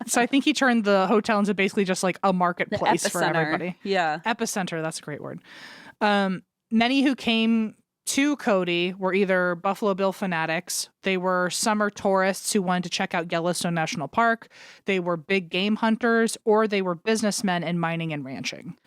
So I think he turned the hotel into basically just like a marketplace for everybody. Yeah. Epicenter, that's a great word. Many who came to Cody were either Buffalo Bill fanatics. They were summer tourists who wanted to check out Yellowstone National Park. They were big game hunters, or they were businessmen in mining and ranching.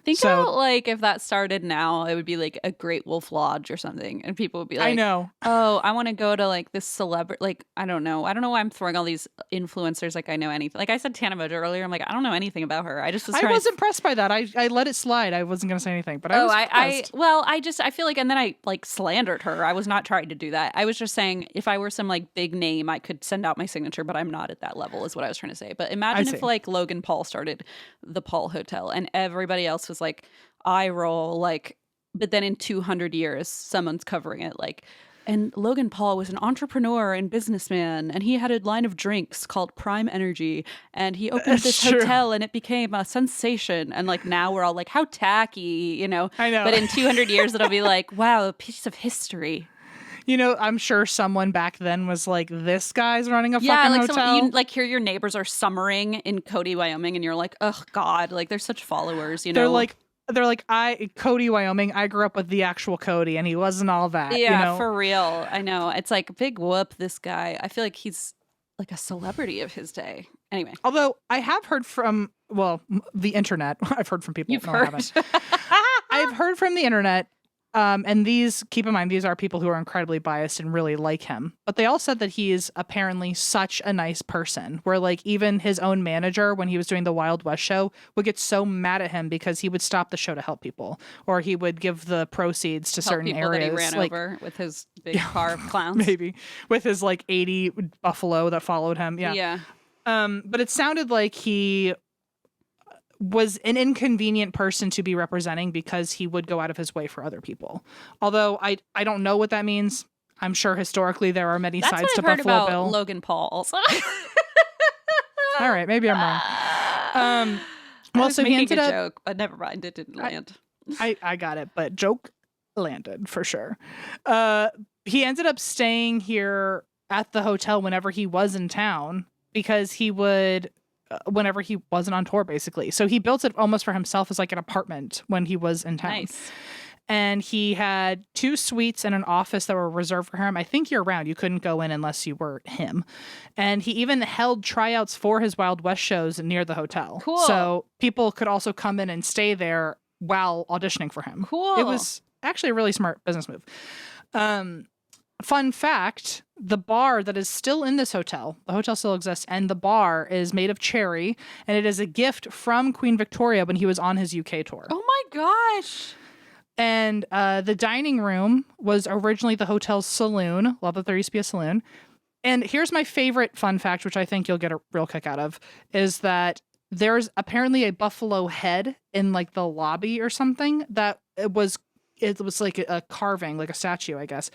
Think about like if that started now, it would be like a Great Wolf Lodge or something, and people would be like, "I know, oh, I want to go to like this celebrity." Like I don't know why I'm throwing all these influencers. Like I know anything. Like I said, Tana Mojo earlier. I'm like I don't know anything about her. I was impressed by that. I let it slide. I wasn't gonna say anything, but I was impressed. I feel like, and then I like slandered her. I was not trying to do that. I was just saying if I were some like big name, I could send out my signature, but I'm not at that level. Is what I was trying to say. But imagine if like Logan Paul started the Paul Hotel and everybody else was like eye roll, like, but then in 200 years someone's covering it like, and Logan Paul was an entrepreneur and businessman and he had a line of drinks called Prime Energy and he opened this hotel and it became a sensation, and like now we're all like how tacky, I know, but in 200 years it'll be like wow, a piece of history. I'm sure someone back then was like, this guy's running a fucking hotel. You like hear your neighbors are summering in Cody, Wyoming, and you're like, oh God, like they're such followers, They're like, Cody, Wyoming, I grew up with the actual Cody and he wasn't all that. Yeah, for real. I know. It's like big whoop, this guy. I feel like he's like a celebrity of his day. Anyway. Although I have heard from, the internet. I've heard from people. You've heard? I haven't. I've heard from the internet. And keep in mind, these are people who are incredibly biased and really like him. But they all said that he is apparently such a nice person, where like even his own manager, when he was doing the Wild West show, would get so mad at him because he would stop the show to help people, or he would give the proceeds to certain people areas. That he ran over with his big car of clowns. Maybe with his like 80 buffalo that followed him. Yeah. Yeah. But it sounded like he was an inconvenient person to be representing because he would go out of his way for other people. Although I don't know what that means. I'm sure historically there are many sides to Buffalo about Bill. Logan Paul. All right, maybe I'm wrong. I was making a joke, but never mind, it didn't land. I got it, but joke landed for sure. He ended up staying here at the hotel whenever he was in town because he would whenever he wasn't on tour, basically. So he built it almost for himself as like an apartment when he was in town. Nice. And he had 2 suites and an office that were reserved for him. I think year round. You couldn't go in unless you were him. And he even held tryouts for his Wild West shows near the hotel. Cool. So people could also come in and stay there while auditioning for him. Cool. It was actually a really smart business move. Fun fact, the bar that is still in this hotel, the hotel still exists, and the bar is made of cherry, and it is a gift from Queen Victoria when he was on his UK tour. Oh my gosh. And the dining room was originally the hotel's saloon. Love that there used to be a saloon. And here's my favorite fun fact, which I think you'll get a real kick out of, is that there's apparently a buffalo head in like the lobby or something that it was like a carving, like a statue, I guess.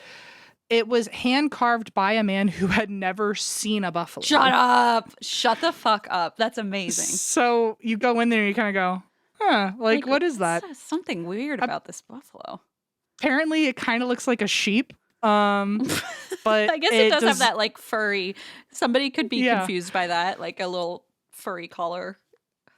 It was hand carved by a man who had never seen a buffalo. Shut up. Shut the fuck up. That's amazing. So you go in there and you kind of go, huh, like what is that? Something weird about this buffalo. Apparently it kind of looks like a sheep. But I guess it does have that like furry. Somebody could be confused by that, like a little furry collar.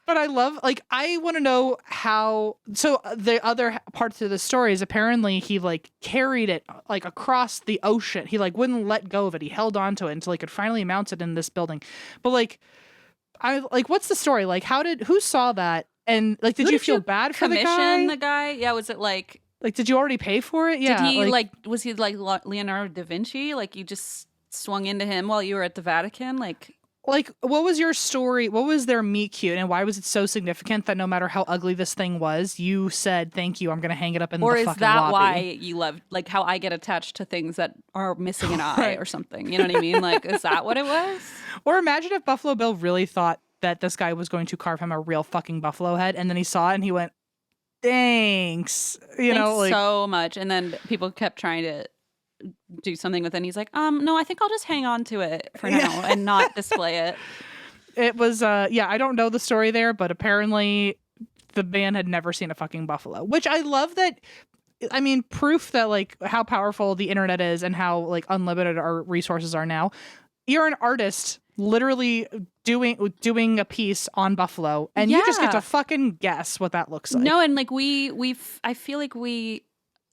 But I love, like, I want to know how. So the other parts of the story is apparently he like carried it like across the ocean. He like wouldn't let go of it. He held on to it until he could finally mount it in this building. But like, what's the story? Like, who saw that? And like, did you feel bad for the guy? Commission the guy? Yeah, was it like did you already pay for it? Yeah. Did he was he like Leonardo da Vinci? Like you just swung into him while you were at the Vatican? Like, what was your story? What was their meet cute, and why was it so significant that no matter how ugly this thing was, you said, thank you, I'm going to hang it up in the fucking lobby? Or is that why you love, like, how I get attached to things that are missing an eye or something? You know what I mean? Like, is that what it was? Or imagine if Buffalo Bill really thought that this guy was going to carve him a real fucking buffalo head, and then he saw it, and he went, thanks. Thanks so much. And then people kept trying to do something with it, and he's like, no, I think I'll just hang on to it for now and not display it. It was I don't know the story there, but apparently the man had never seen a fucking buffalo, which I love. That I mean, proof that like how powerful the internet is and how like unlimited our resources are now. You're an artist literally doing a piece on buffalo, and you just get to fucking guess what that looks like. No, and like I feel like we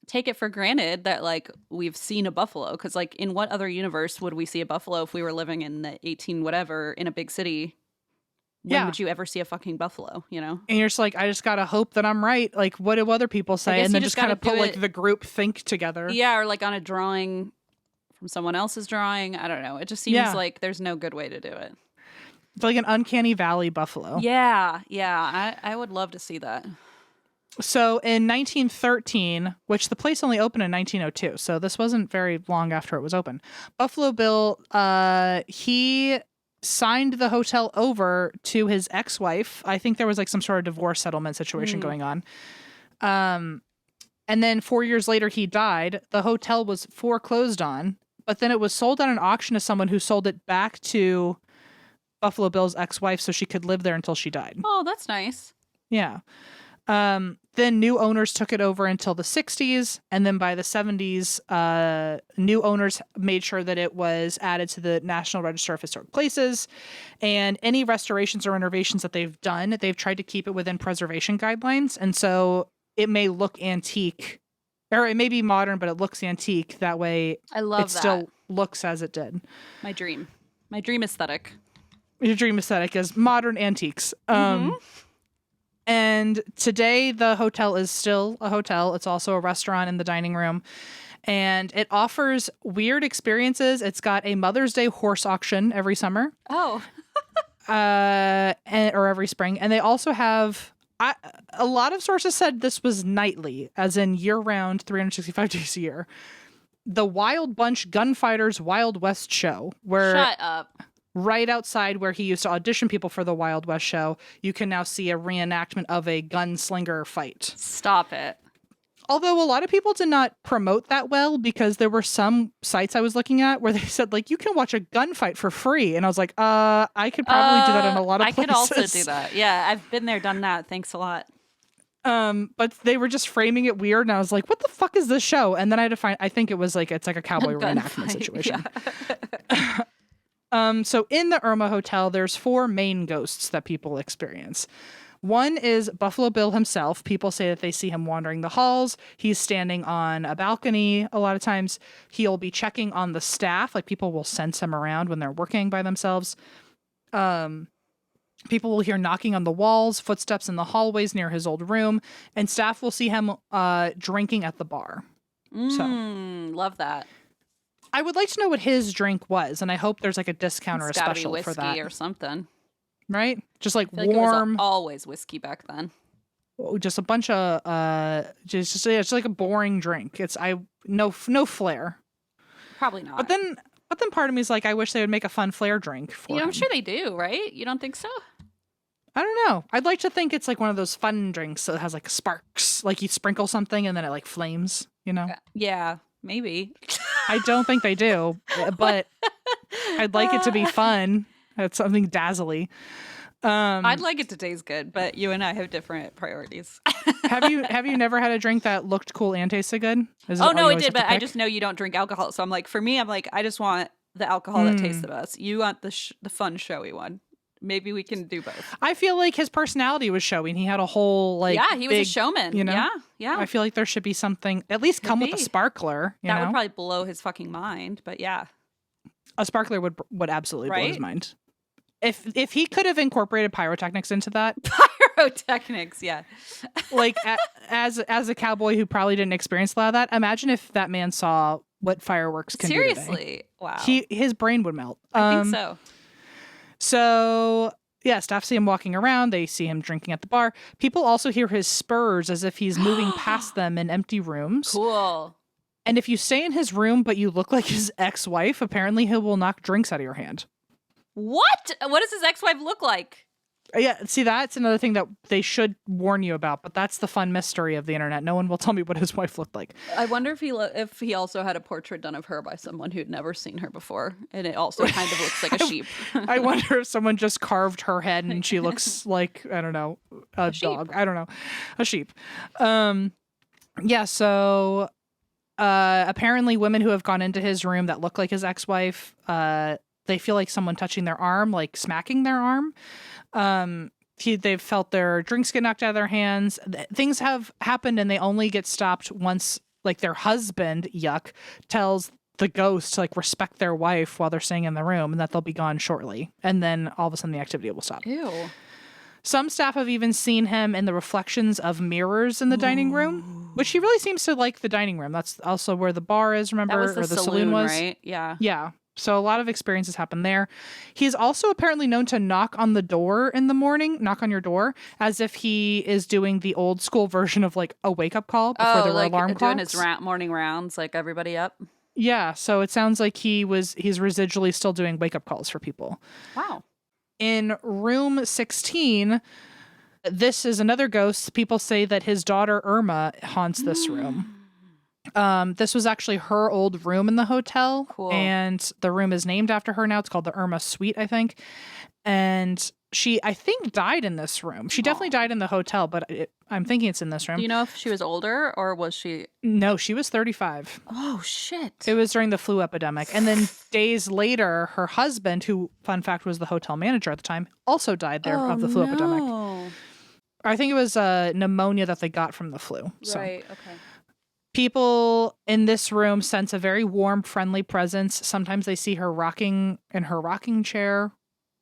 take it for granted that like we've seen a buffalo, because like in what other universe would we see a buffalo if we were living in the 18 whatever in a big city? When would you ever see a fucking buffalo, you know? And you're just like, I just gotta hope that I'm right. Like, what do other people say? And then just kind of put like the group think together. Yeah, or like on a drawing from someone else's drawing. I don't know. It just seems like there's no good way to do it. It's like an uncanny valley buffalo. Yeah. I would love to see that. So in 1913, which the place only opened in 1902, so this wasn't very long after it was open, Buffalo Bill, he signed the hotel over to his ex-wife. I think there was like some sort of divorce settlement situation going on. And then 4 years later, he died. The hotel was foreclosed on, but then it was sold at an auction to someone who sold it back to Buffalo Bill's ex-wife so she could live there until she died. Oh, that's nice. Yeah. Then new owners took it over until the 60s, and then by the 70s, new owners made sure that it was added to the National Register of Historic Places, and any restorations or renovations that they've done, they've tried to keep it within preservation guidelines, and so it may look antique, or it may be modern, but it looks antique. That way, I love it still looks as it did. My dream aesthetic. Your dream aesthetic is modern antiques. And today the hotel is still a hotel. It's also a restaurant in the dining room. And it offers weird experiences. It's got a Mother's Day horse auction every summer. Oh. Or every spring. And they also have, a lot of sources said this was nightly, as in year-round, 365 days a year. The Wild Bunch Gunfighters Wild West show. Shut up. Right outside where he used to audition people for the Wild West show, you can now see a reenactment of a gunslinger fight. Stop it. Although a lot of people did not promote that well, because there were some sites I was looking at where they said, like, you can watch a gunfight for free. And I was like, I could probably do that in a lot of places. I could also do that. Yeah, I've been there, done that. Thanks a lot. But they were just framing it weird, and I was like, what the fuck is this show? And then I had to find, I think it was like, it's like a cowboy reenactment situation. Yeah. So in the Irma Hotel, there's 4 main ghosts that people experience. One is Buffalo Bill himself. People say that they see him wandering the halls. He's standing on a balcony a lot of times. He'll be checking on the staff. Like, people will sense him around when they're working by themselves. People will hear knocking on the walls, footsteps in the hallways near his old room, and staff will see him drinking at the bar. Love that. I would like to know what his drink was, and I hope there's like a discount or a special be for that. or something. Right? Just like warm. Like it was always whiskey back then. Just a bunch of it's like a boring drink. It's no flair. Probably not. But then part of me is like, I wish they would make a fun flair drink for him. I'm sure they do, right? You don't think so? I don't know. I'd like to think it's like one of those fun drinks that has like sparks, like you sprinkle something and then it like flames, you know? Yeah, maybe. I don't think they do, but I'd like it to be fun. It's something dazzly. I'd like it to taste good, but you and I have different priorities. Have you never had a drink that looked cool and tasted good? No, it did, but I just know you don't drink alcohol. So I'm like, for me, I just want the alcohol that tastes the best. You want the fun, showy one. maybe we can do both. I feel like his personality was showing. He had a whole like he was a showman. You know? Yeah. I feel like there should be something. At least come with a sparkler. That would probably blow his fucking mind. But yeah, a sparkler would absolutely blow his Right? mind. If he could have incorporated pyrotechnics into that, pyrotechnics. Yeah. like as a cowboy who probably didn't experience a lot of that, imagine if that man saw what fireworks can do today. Seriously, wow. His brain would melt. I think so. So yeah, staff see him walking around. They see him drinking at the bar. People also hear his spurs as if he's moving past them in empty rooms. Cool. And if you stay in his room but you look like his ex-wife, apparently he will knock drinks out of your hand. What? What does his ex-wife look like? Yeah, see, that's another thing that they should warn you about, but that's the fun mystery of the internet. No one will tell me what his wife looked like. I wonder if he also had a portrait done of her by someone who'd never seen her before, and it also kind of looks like a sheep. I wonder if someone just carved her head and she looks like, I don't know, a dog. I don't know, a sheep. Yeah, so apparently women who have gone into his room that look like his ex-wife, they feel like someone touching their arm, like smacking their arm. They've felt their drinks get knocked out of their hands. Things have happened and they only get stopped once, like, their husband, yuck, tells the ghost to like respect their wife while they're staying in the room and that they'll be gone shortly. And then all of a sudden the activity will stop. Ew. Some staff have even seen him in the reflections of mirrors in the dining room, which he really seems to like the dining room. That's also where the bar is, remember? That was the saloon, was. Right? Yeah. Yeah. So a lot of experiences happen there. He's also apparently known to knock on the door in the morning, knock on your door, as if he is doing the old school version of like a wake up call before there were alarm clocks. Doing his morning rounds, like everybody up. Yeah. So it sounds like he's residually still doing wake up calls for people. Wow. In room 16, this is another ghost. People say that his daughter Irma haunts this room. This was actually her old room in the hotel. Cool. And the room is named after her now. It's called the Irma Suite, I think. And she, I think, died in this room. She definitely died in the hotel, but I'm thinking it's in this room. Do you know if she was older or was she? No, she was 35. Oh, shit. It was during the flu epidemic. And then days later, her husband, who, fun fact, was the hotel manager at the time, also died there of the flu epidemic. I think it was pneumonia that they got from the flu. So. Right, okay. People in this room sense a very warm, friendly presence. Sometimes they see her rocking in her rocking chair.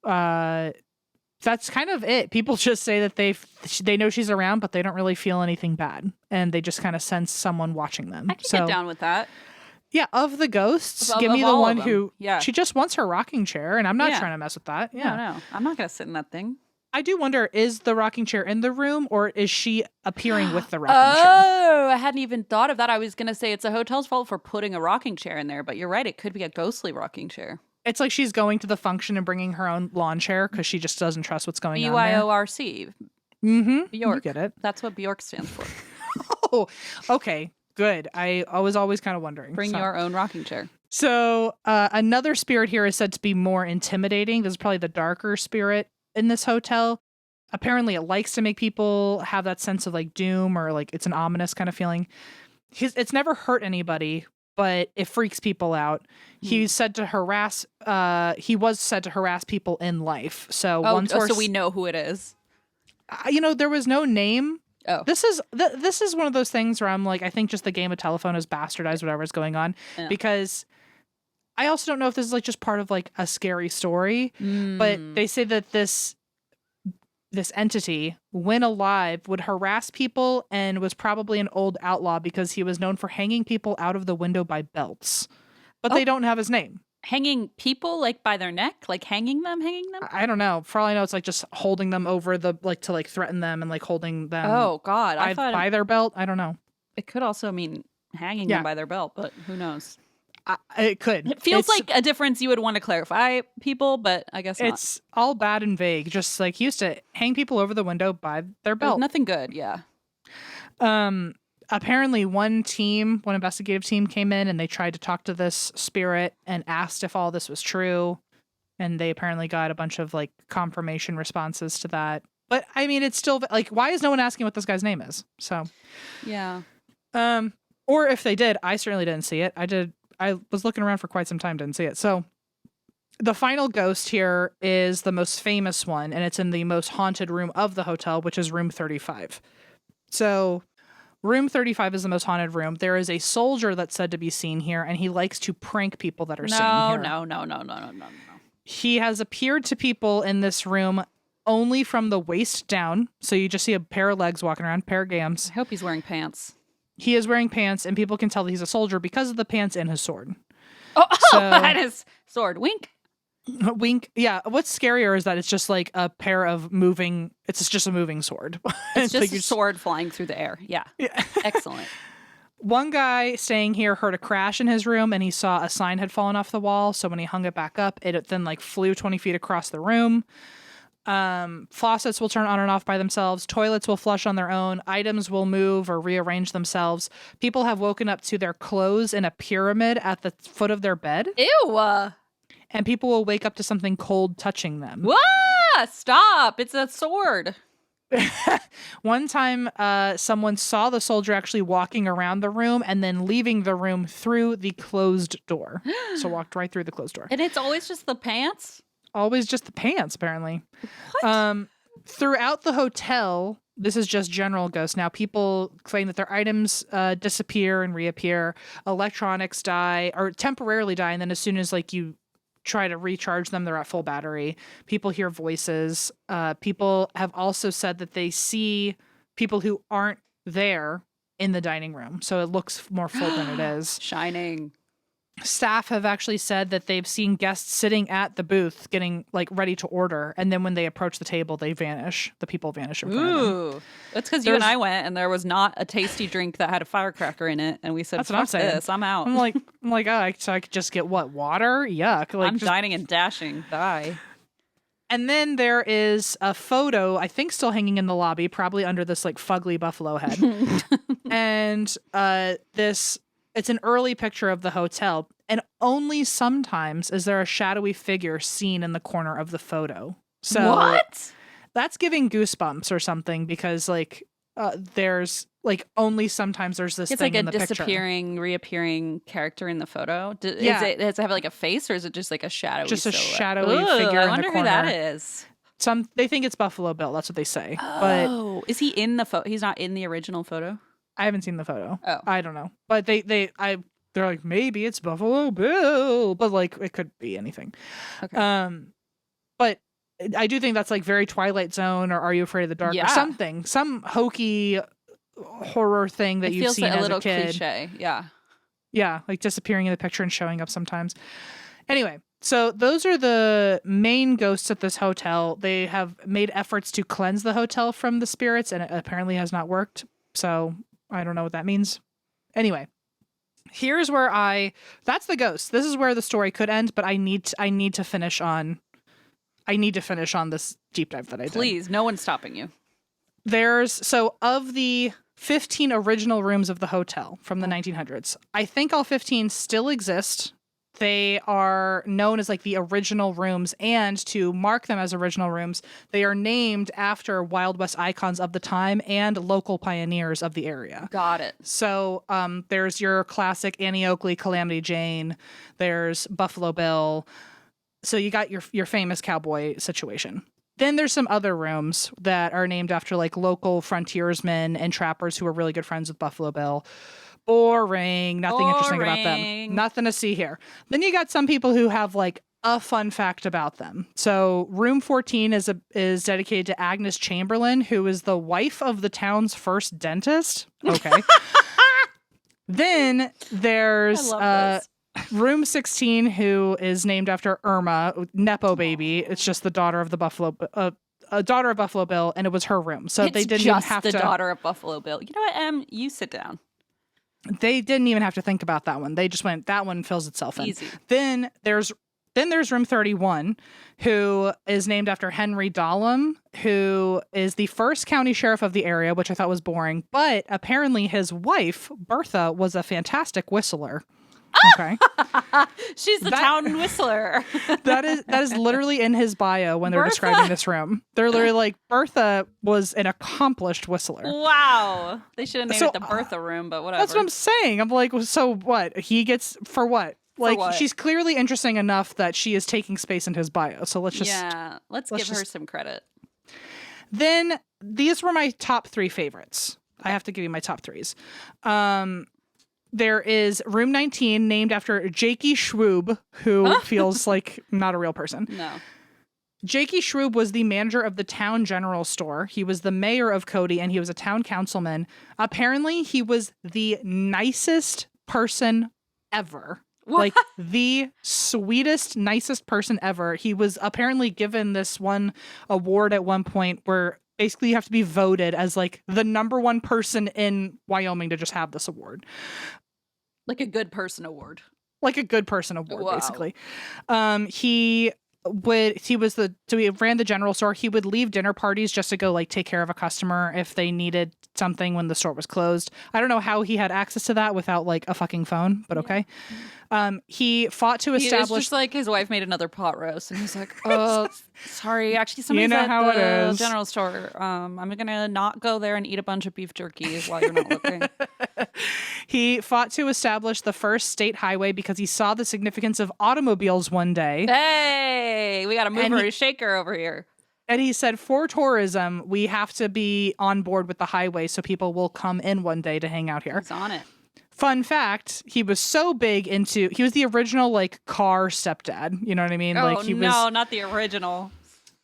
That's kind of it. People just say that they know she's around, but they don't really feel anything bad, and they just kind of sense someone watching them. I can get down with that. Yeah, of the ghosts, give me the one who she just wants her rocking chair, and I'm not trying to mess with that. Yeah, no, I'm not gonna sit in that thing. I do wonder, is the rocking chair in the room or is she appearing with the rocking chair? Oh, I hadn't even thought of that. I was going to say it's a hotel's fault for putting a rocking chair in there, but you're right. It could be a ghostly rocking chair. It's like she's going to the function and bringing her own lawn chair because she just doesn't trust what's going on there. BYORC. Mm-hmm. Bjork. You get it. That's what Bjork stands for. Oh, okay. Good. I was always kind of wondering. Bring your own rocking chair. So another spirit here is said to be more intimidating. This is probably the darker spirit in this hotel. Apparently, it likes to make people have that sense of like doom or like it's an ominous kind of feeling. It's never hurt anybody, but it freaks people out. He's said to harass. He was said to harass people in life. So so we know who it is. There was no name. Oh, this is one of those things where I'm like, I think just the game of telephone has bastardized whatever's going on because I also don't know if this is like just part of like a scary story, but they say that this entity, when alive, would harass people and was probably an old outlaw because he was known for hanging people out of the window by belts. But they don't have his name. Hanging people like by their neck? Like hanging them? I don't know. For all I know, it's like just holding them over the, like to like threaten them and like holding them God. I thought by their belt. I don't know. It could also mean hanging them by their belt, but who knows? It could. It feels like a difference you would want to clarify, people, but I guess not. It's all bad and vague. Just like he used to hang people over the window by their belt. Nothing good, yeah. Apparently one investigative team came in and they tried to talk to this spirit and asked if all this was true. And they apparently got a bunch of like confirmation responses to that. But I mean, it's still like, why is no one asking what this guy's name is? So, yeah. Or if they did, I certainly didn't see it. I was looking around for quite some time, didn't see it. So The final ghost here is the most famous one, and it's in the most haunted room of the hotel, which is room 35. So room 35 is the most haunted room. There is a soldier that's said to be seen here, and he likes to prank people that are seen here. No. He has appeared to people in this room only from the waist down. So you just see a pair of legs walking around, pair of gams. I hope he's wearing pants. He is wearing pants, and people can tell that he's a soldier because of the pants and his sword. Oh, that is sword. Wink. Wink. Yeah. What's scarier is that it's just like a pair of moving. It's just a moving sword. It's just a sword flying through the air. Yeah. Excellent. One guy staying here heard a crash in his room, and he saw a sign had fallen off the wall. So when he hung it back up, it then like flew 20 feet across the room. Faucets will turn on and off by themselves. Toilets will flush on their own. Items will move or rearrange themselves. People have woken up to their clothes in a pyramid at the foot of their bed. Ew. And people will wake up to something cold touching them. Wah! Stop. It's a sword. One time, someone saw the soldier actually walking around the room and then leaving the room through the closed door. So walked right through the closed door. And it's always just the pants? Always just the pants, apparently. What? Throughout the hotel, this is just general ghosts. Now, people claim that their items disappear and reappear. Electronics die or temporarily die. And then as soon as like you try to recharge them, they're at full battery. People hear voices. People have also said that they see people who aren't there in the dining room. So it looks more full than it is. Shining. Staff have actually said that they've seen guests sitting at the booth getting like ready to order. And then when they approach the table, they vanish. The people vanish in front of them. Ooh. That's because you and I went and there was not a tasty drink that had a firecracker in it. And we said, that's what I'm saying. This, I'm out. I'm like, oh, so I could just get what? Water? Yuck. Like, I'm dining and dashing. Bye. And then there is a photo, I think still hanging in the lobby, probably under this like fugly buffalo head. And it's an early picture of the hotel. And only sometimes is there a shadowy figure seen in the corner of the photo. So what? That's giving goosebumps or something because like there's like only sometimes there's this it's thing like in the picture. disappearing, reappearing character in the photo. Does it have like a face or is it just like a shadowy just a silhouette? shadowy figure I in wonder the corner. who that is. They think it's Buffalo Bill. That's what they say. Oh, is he in the photo? He's not in the original photo? I haven't seen the photo. Oh. I don't know. But they're like, maybe it's Buffalo Bill, but like it could be anything. Okay. But I do think that's like very Twilight Zone or Are You Afraid of the Dark or something, some hokey horror thing that you've seen like as a little kid. Cliche. Yeah. Yeah, like disappearing in the picture and showing up sometimes. Anyway, so those are the main ghosts at this hotel. They have made efforts to cleanse the hotel from the spirits, and it apparently has not worked. So I don't know what that means. Anyway, here's where that's the ghost. This is where the story could end, but I need to finish on this deep dive that I did. Please, no one's stopping you. Of the 15 original rooms of the hotel from the 1900s, I think all 15 still exist. They are known as like the original rooms, and to mark them as original rooms, they are named after Wild West icons of the time and local pioneers of the area. Got it. So there's your classic Annie Oakley, Calamity Jane. There's Buffalo Bill. So you got your famous cowboy situation. Then there's some other rooms that are named after like local frontiersmen and trappers who are really good friends with Buffalo Bill. Boring. Nothing interesting about them. Nothing to see here. Then you got some people who have like a fun fact about them. So room 14 is dedicated to Agnes Chamberlain, who is the wife of the town's first dentist. Okay. Then there's room 16, who is named after Irma, Nepo baby. It's just the daughter of the Buffalo Bill, and it was her room. So they didn't even have to. The daughter of Buffalo Bill. You know what, Em? You sit down. They didn't even have to think about that one. They just went, that one fills itself in. Easy. Then there's room 31, who is named after Henry Dollum, who is the first county sheriff of the area, which I thought was boring. But apparently his wife, Bertha, was a fantastic whistler. Okay. She's the town whistler. that is literally in his bio when they're describing this room. They're literally like, Bertha was an accomplished whistler. Wow. They should have named it the Bertha room, but whatever. That's what I'm saying. I'm like, so what? He gets for what? Like, what? she's clearly interesting enough that she is taking space in his bio. So let's give her some credit. Then these were my top 3 favorites. I have to give you my top 3s. There is room 19, named after Jakey Schwoob, who feels like not a real person. No. Jakey Schwoob was the manager of the town general store. He was the mayor of Cody, and he was a town councilman. Apparently, he was the nicest person ever. What? Like, the sweetest, nicest person ever. He was apparently given this one award at one point where basically you have to be voted as, like, the number one person in Wyoming to just have this award. Like a good person award. Like a good person award, Wow. basically. He ran the general store. He would leave dinner parties just to go like take care of a customer if they needed something when the store was closed. I don't know how he had access to that without like a fucking phone, but okay. He fought to establish. It's just like his wife made another pot roast, and he's like, "Oh, sorry, actually, somebody's know at how it the is. general store. I'm gonna not go there and eat a bunch of beef jerky while you're not looking." He fought to establish the first state highway because he saw the significance of automobiles one day. Hey, we got a mover and shaker over here. And he said, for tourism, we have to be on board with the highway so people will come in one day to hang out here. He's on it. Fun fact, he was so big into, he was the original like car stepdad. You know what I mean? Oh, like no, not the original.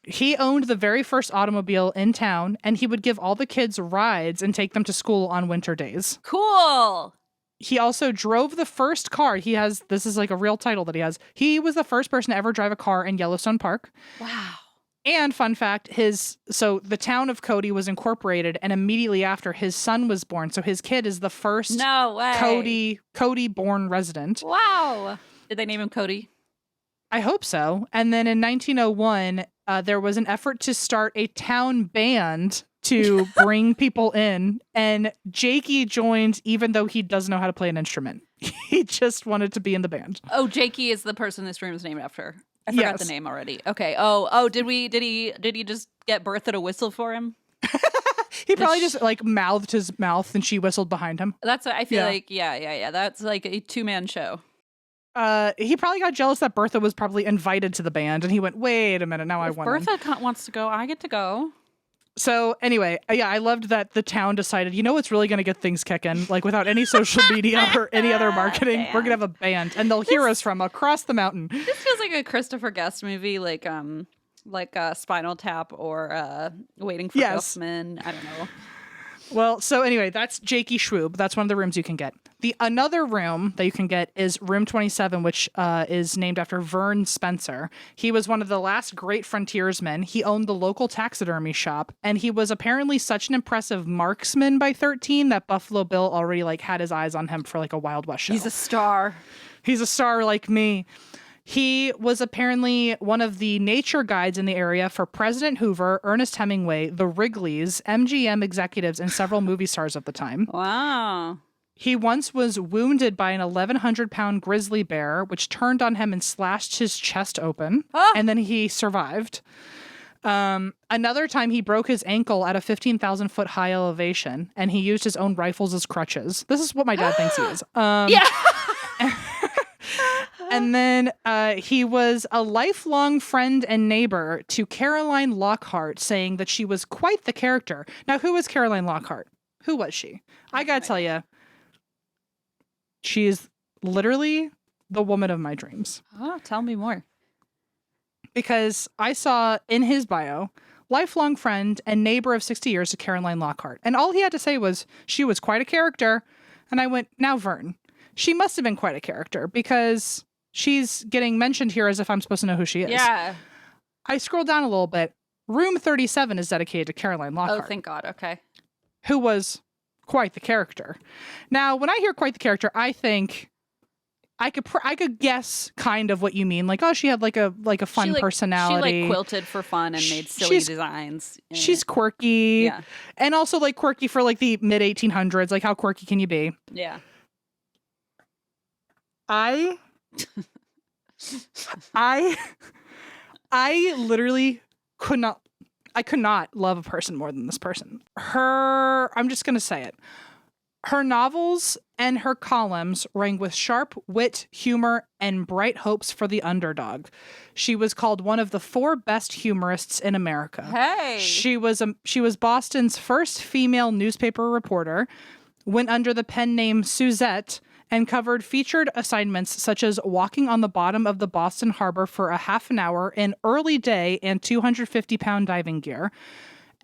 He owned the very first automobile in town, and he would give all the kids rides and take them to school on winter days. Cool. He also drove the first car. This is like a real title that he has. He was the first person to ever drive a car in Yellowstone Park. Wow. And fun fact, the town of Cody was incorporated, and immediately after his son was born. So his kid is the first Cody born resident. Wow. Did they name him Cody? I hope so. And then in 1901, there was an effort to start a town band to bring people in, and Jakey joined even though he doesn't know how to play an instrument. He just wanted to be in the band. Oh, Jakey is the person this room is named after. I forgot the name already. Okay. Oh, did he just get Bertha to whistle for him? He probably just like mouthed his mouth and she whistled behind him. That's what I feel like. Yeah. That's like a 2-man show. He probably got jealous that Bertha was probably invited to the band, and he went, wait a minute, now I want Bertha wants to go, I get to go. So anyway, I loved that the town decided, you know what's really going to get things kicking? Like without any social media or any other marketing, we're going to have a band, and they'll hear us from across the mountain. This feels like a Christopher Guest movie, like Spinal Tap or Waiting for Guffman. I don't know. Well, so anyway, that's Jakey Schwoob. That's one of the rooms you can get. The another room that you can get is room 27, which is named after Vern Spencer. He was one of the last great frontiersmen. He owned the local taxidermy shop, and he was apparently such an impressive marksman by 13 that Buffalo Bill already like had his eyes on him for like a Wild West show. He's a star. He's a star like me. He was apparently one of the nature guides in the area for President Hoover, Ernest Hemingway, the Wrigleys, MGM executives, and several movie stars of the time. Wow. He once was wounded by an 1,100-pound grizzly bear, which turned on him and slashed his chest open, and then he survived. Another time, he broke his ankle at a 15,000-foot high elevation, and he used his own rifles as crutches. This is what my dad thinks he is. Yeah. And then he was a lifelong friend and neighbor to Caroline Lockhart, saying that she was quite the character. Now, who was Caroline Lockhart? Who was she? I gotta tell you, she is literally the woman of my dreams. Oh, tell me more. Because I saw in his bio, lifelong friend and neighbor of 60 years to Caroline Lockhart. And all he had to say was, she was quite a character. And I went, now, Vern, she must have been quite a character because she's getting mentioned here as if I'm supposed to know who she is. Yeah. I scrolled down a little bit. Room 37 is dedicated to Caroline Lockhart. Oh, thank God. Okay. Who was quite the character. Now, when I hear quite the character, I think I could guess kind of what you mean. Like, oh, she had like a fun personality. She like quilted for fun and made silly designs. She's quirky. Yeah. And also like quirky for like the mid 1800s. Like, how quirky can you be? Yeah. I literally could not love a person more than this person. I'm just going to say it. Her novels and her columns rang with sharp wit, humor, and bright hopes for the underdog. She was called one of the 4 best humorists in America. Hey! She was Boston's first female newspaper reporter, went under the pen name Suzette, and covered featured assignments such as walking on the bottom of the Boston Harbor for a half an hour in early day and 250-pound diving gear,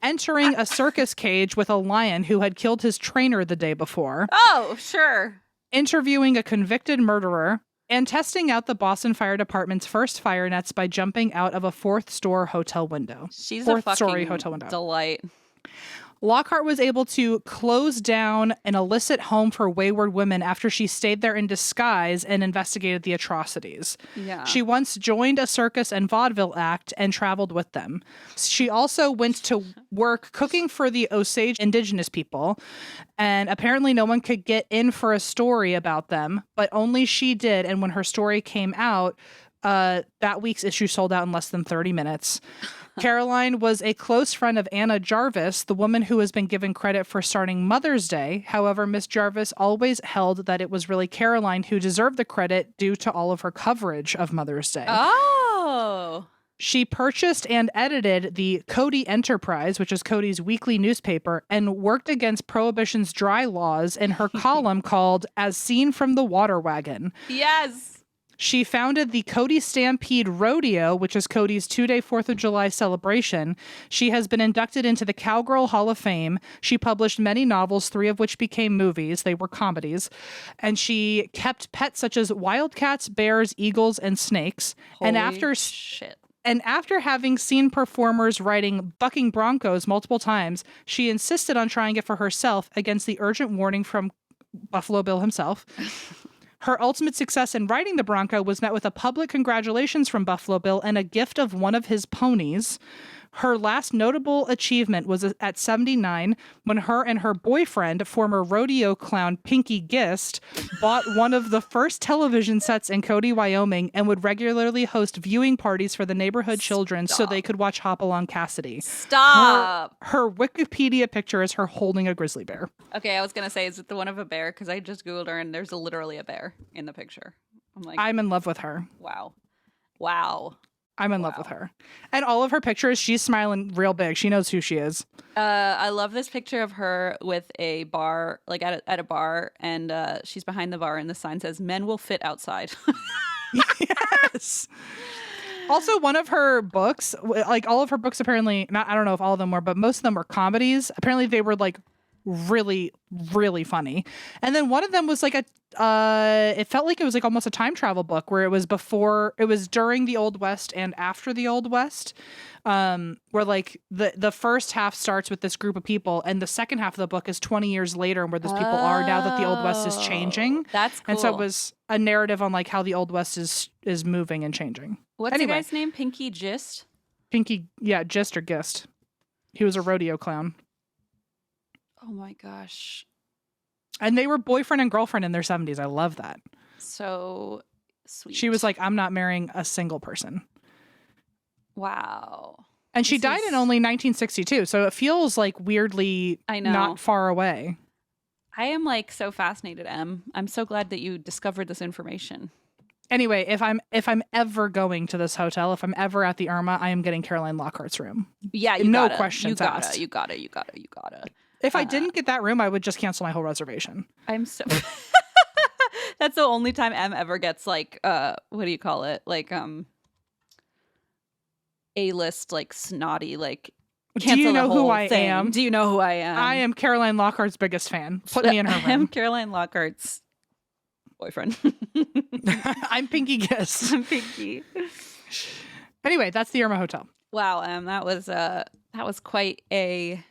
entering a circus cage with a lion who had killed his trainer the day before. Oh, sure. Interviewing a convicted murderer, and testing out the Boston Fire Department's first fire nets by jumping out of a 4th-story hotel window. She's a fucking delight. Lockhart was able to close down an illicit home for wayward women after she stayed there in disguise and investigated the atrocities. Yeah. She once joined a circus and vaudeville act and traveled with them. She also went to work cooking for the Osage indigenous people, and apparently no one could get in for a story about them, but only she did, and when her story came out, that week's issue sold out in less than 30 minutes. Caroline was a close friend of Anna Jarvis, the woman who has been given credit for starting Mother's Day. However, Miss Jarvis always held that it was really Caroline who deserved the credit due to all of her coverage of Mother's Day. Oh! She purchased and edited the Cody Enterprise, which is Cody's weekly newspaper, and worked against Prohibition's dry laws in her column called As Seen from the Water Wagon. Yes! She founded the Cody Stampede Rodeo, which is Cody's 2-day 4th of July celebration. She has been inducted into the Cowgirl Hall of Fame. She published many novels, 3 of which became movies. They were comedies. And she kept pets such as wildcats, bears, eagles, and snakes. Holy shit. And after having seen performers riding bucking broncos multiple times, she insisted on trying it for herself against the urgent warning from Buffalo Bill himself. Her ultimate success in riding the Bronco was met with a public congratulations from Buffalo Bill and a gift of one of his ponies. Her last notable achievement was at 79 when her and her boyfriend, former rodeo clown Pinky Gist, bought one of the first television sets in Cody, Wyoming, and would regularly host viewing parties for the neighborhood children so they could watch Hopalong Cassidy. Stop! Her Wikipedia picture is her holding a grizzly bear. Okay, I was going to say, is it the one of a bear? Because I just Googled her and there's literally a bear in the picture. I'm in love with her. Wow. I'm in love with her. And all of her pictures, she's smiling real big. She knows who she is. I love this picture of her with a bar, like at a bar, and she's behind the bar, and the sign says, "Men will fit outside." Yes. Also, one of her books, like all of her books apparently, I don't know if all of them were, but most of them were comedies. Apparently they were like really, really funny. And then one of them was like it felt like it was like almost a time travel book where it was during the Old West and after the Old West, where like the first half starts with this group of people and the second half of the book is 20 years later where those people are now that the Old West is changing. That's cool. And so it was a narrative on like how the Old West is moving and changing. What's the guy's name? Pinky Gist? Gist or Gist. He was a rodeo clown. Oh my gosh. And they were boyfriend and girlfriend in their 70s. I love that. So sweet. She was like, I'm not marrying a single person. Wow. And she died in only 1962. So it feels like weirdly not far away. I am like so fascinated, Em. I'm so glad that you discovered this information. Anyway, if I'm ever going to this hotel, if I'm ever at the Irma, I am getting Caroline Lockhart's room. Yeah, no questions asked. You gotta. If I didn't get that room, I would just cancel my whole reservation. I'm so. That's the only time Em ever gets like what do you call it? Like A-list, like snotty, like. Do you know who I am? Do you know who I am? I am Caroline Lockhart's biggest fan. Put me in her room. I'm Caroline Lockhart's boyfriend. I'm Pinky Gist. I'm Pinky. Anyway, that's the Irma Hotel. Wow, that was quite a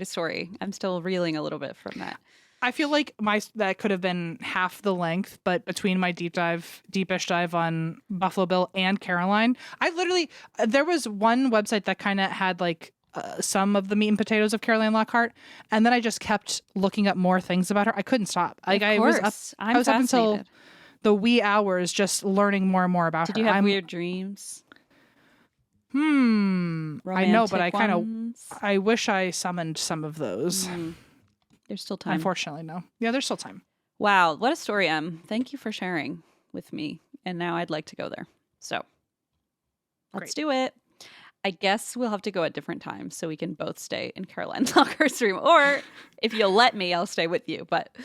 story. I'm still reeling a little bit from that. I feel like that could have been half the length, but between my deepish dive on Buffalo Bill and Caroline, there was one website that kind of had like some of the meat and potatoes of Caroline Lockhart, and then I just kept looking up more things about her. I couldn't stop. Like I was up until the wee hours just learning more and more about her. Did you have weird dreams? I know, but I I wish I summoned some of those. There's still time. Unfortunately, no. Yeah, there's still time. Wow, what a story, Em. Thank you for sharing with me. And now I'd like to go there. So let's do it. I guess we'll have to go at different times so we can both stay in Caroline's Lockhart's room. Or if you'll let me, I'll stay with you. But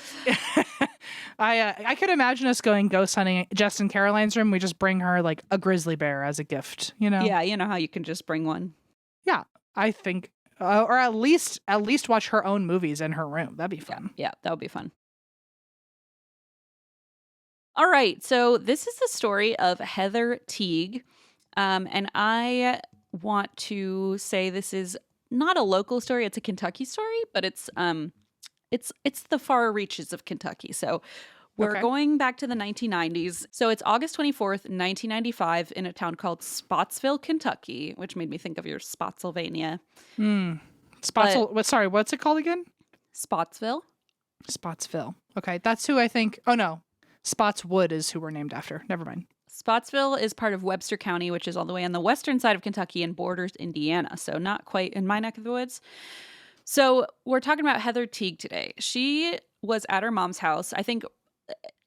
I could imagine us going ghost hunting just in Caroline's room. We just bring her like a grizzly bear as a gift, you know? Yeah, you know how you can just bring one. Yeah, I think, or at least watch her own movies in her room. That'd be fun. Yeah, that would be fun. All right, so this is the story of Heather Teague, and I want to say this is not a local story; it's a Kentucky story, but it's the far reaches of Kentucky. So we're going back to the 1990s. So it's August 24th, 1995, in a town called Spotsville, Kentucky, which made me think of your Spotsylvania. Sorry, what's it called again? Spotsville. Spotsville. Okay, that's who I think. Oh no, Spotswood is who we're named after. Never mind. Spotsville is part of Webster County, which is all the way on the western side of Kentucky and borders Indiana. So not quite in my neck of the woods. So we're talking about Heather Teague today. She was at her mom's house. I think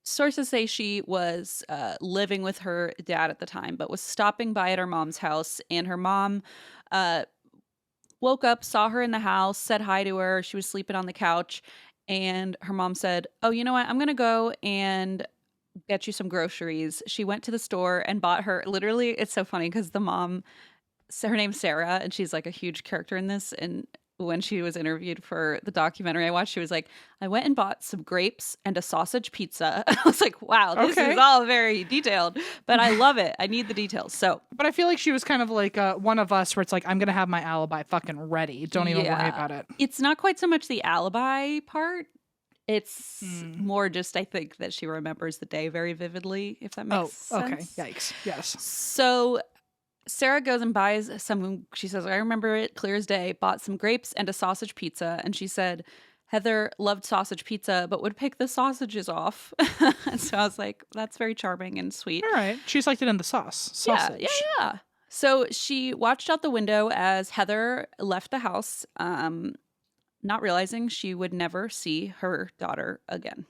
sources say she was living with her dad at the time, but was stopping by at her mom's house. And her mom woke up, saw her in the house, said hi to her. She was sleeping on the couch. And her mom said, "Oh, you know what? I'm going to go and get you some groceries." She went to the store and bought her, literally, it's so funny because the mom, her name's Sarah, and she's like a huge character in this. And when she was interviewed for the documentary I watched, she was like, "I went and bought some grapes and a sausage pizza." I was like, wow, this is all very detailed, but I love it. I need the details. But I feel like she was kind of like one of us where it's like, I'm going to have my alibi fucking ready. Don't even worry about it. It's not quite so much the alibi part. It's more just, I think, that she remembers the day very vividly, if that makes sense. Okay. Yikes. Yes. So Sarah goes and buys some, she says, I remember it clear as day, bought some grapes and a sausage pizza. And she said, Heather loved sausage pizza, but would pick the sausages off. And so I was like, that's very charming and sweet. All right. She's liked it in the sauce. Sausage. Yeah. So she watched out the window as Heather left the house, not realizing she would never see her daughter again.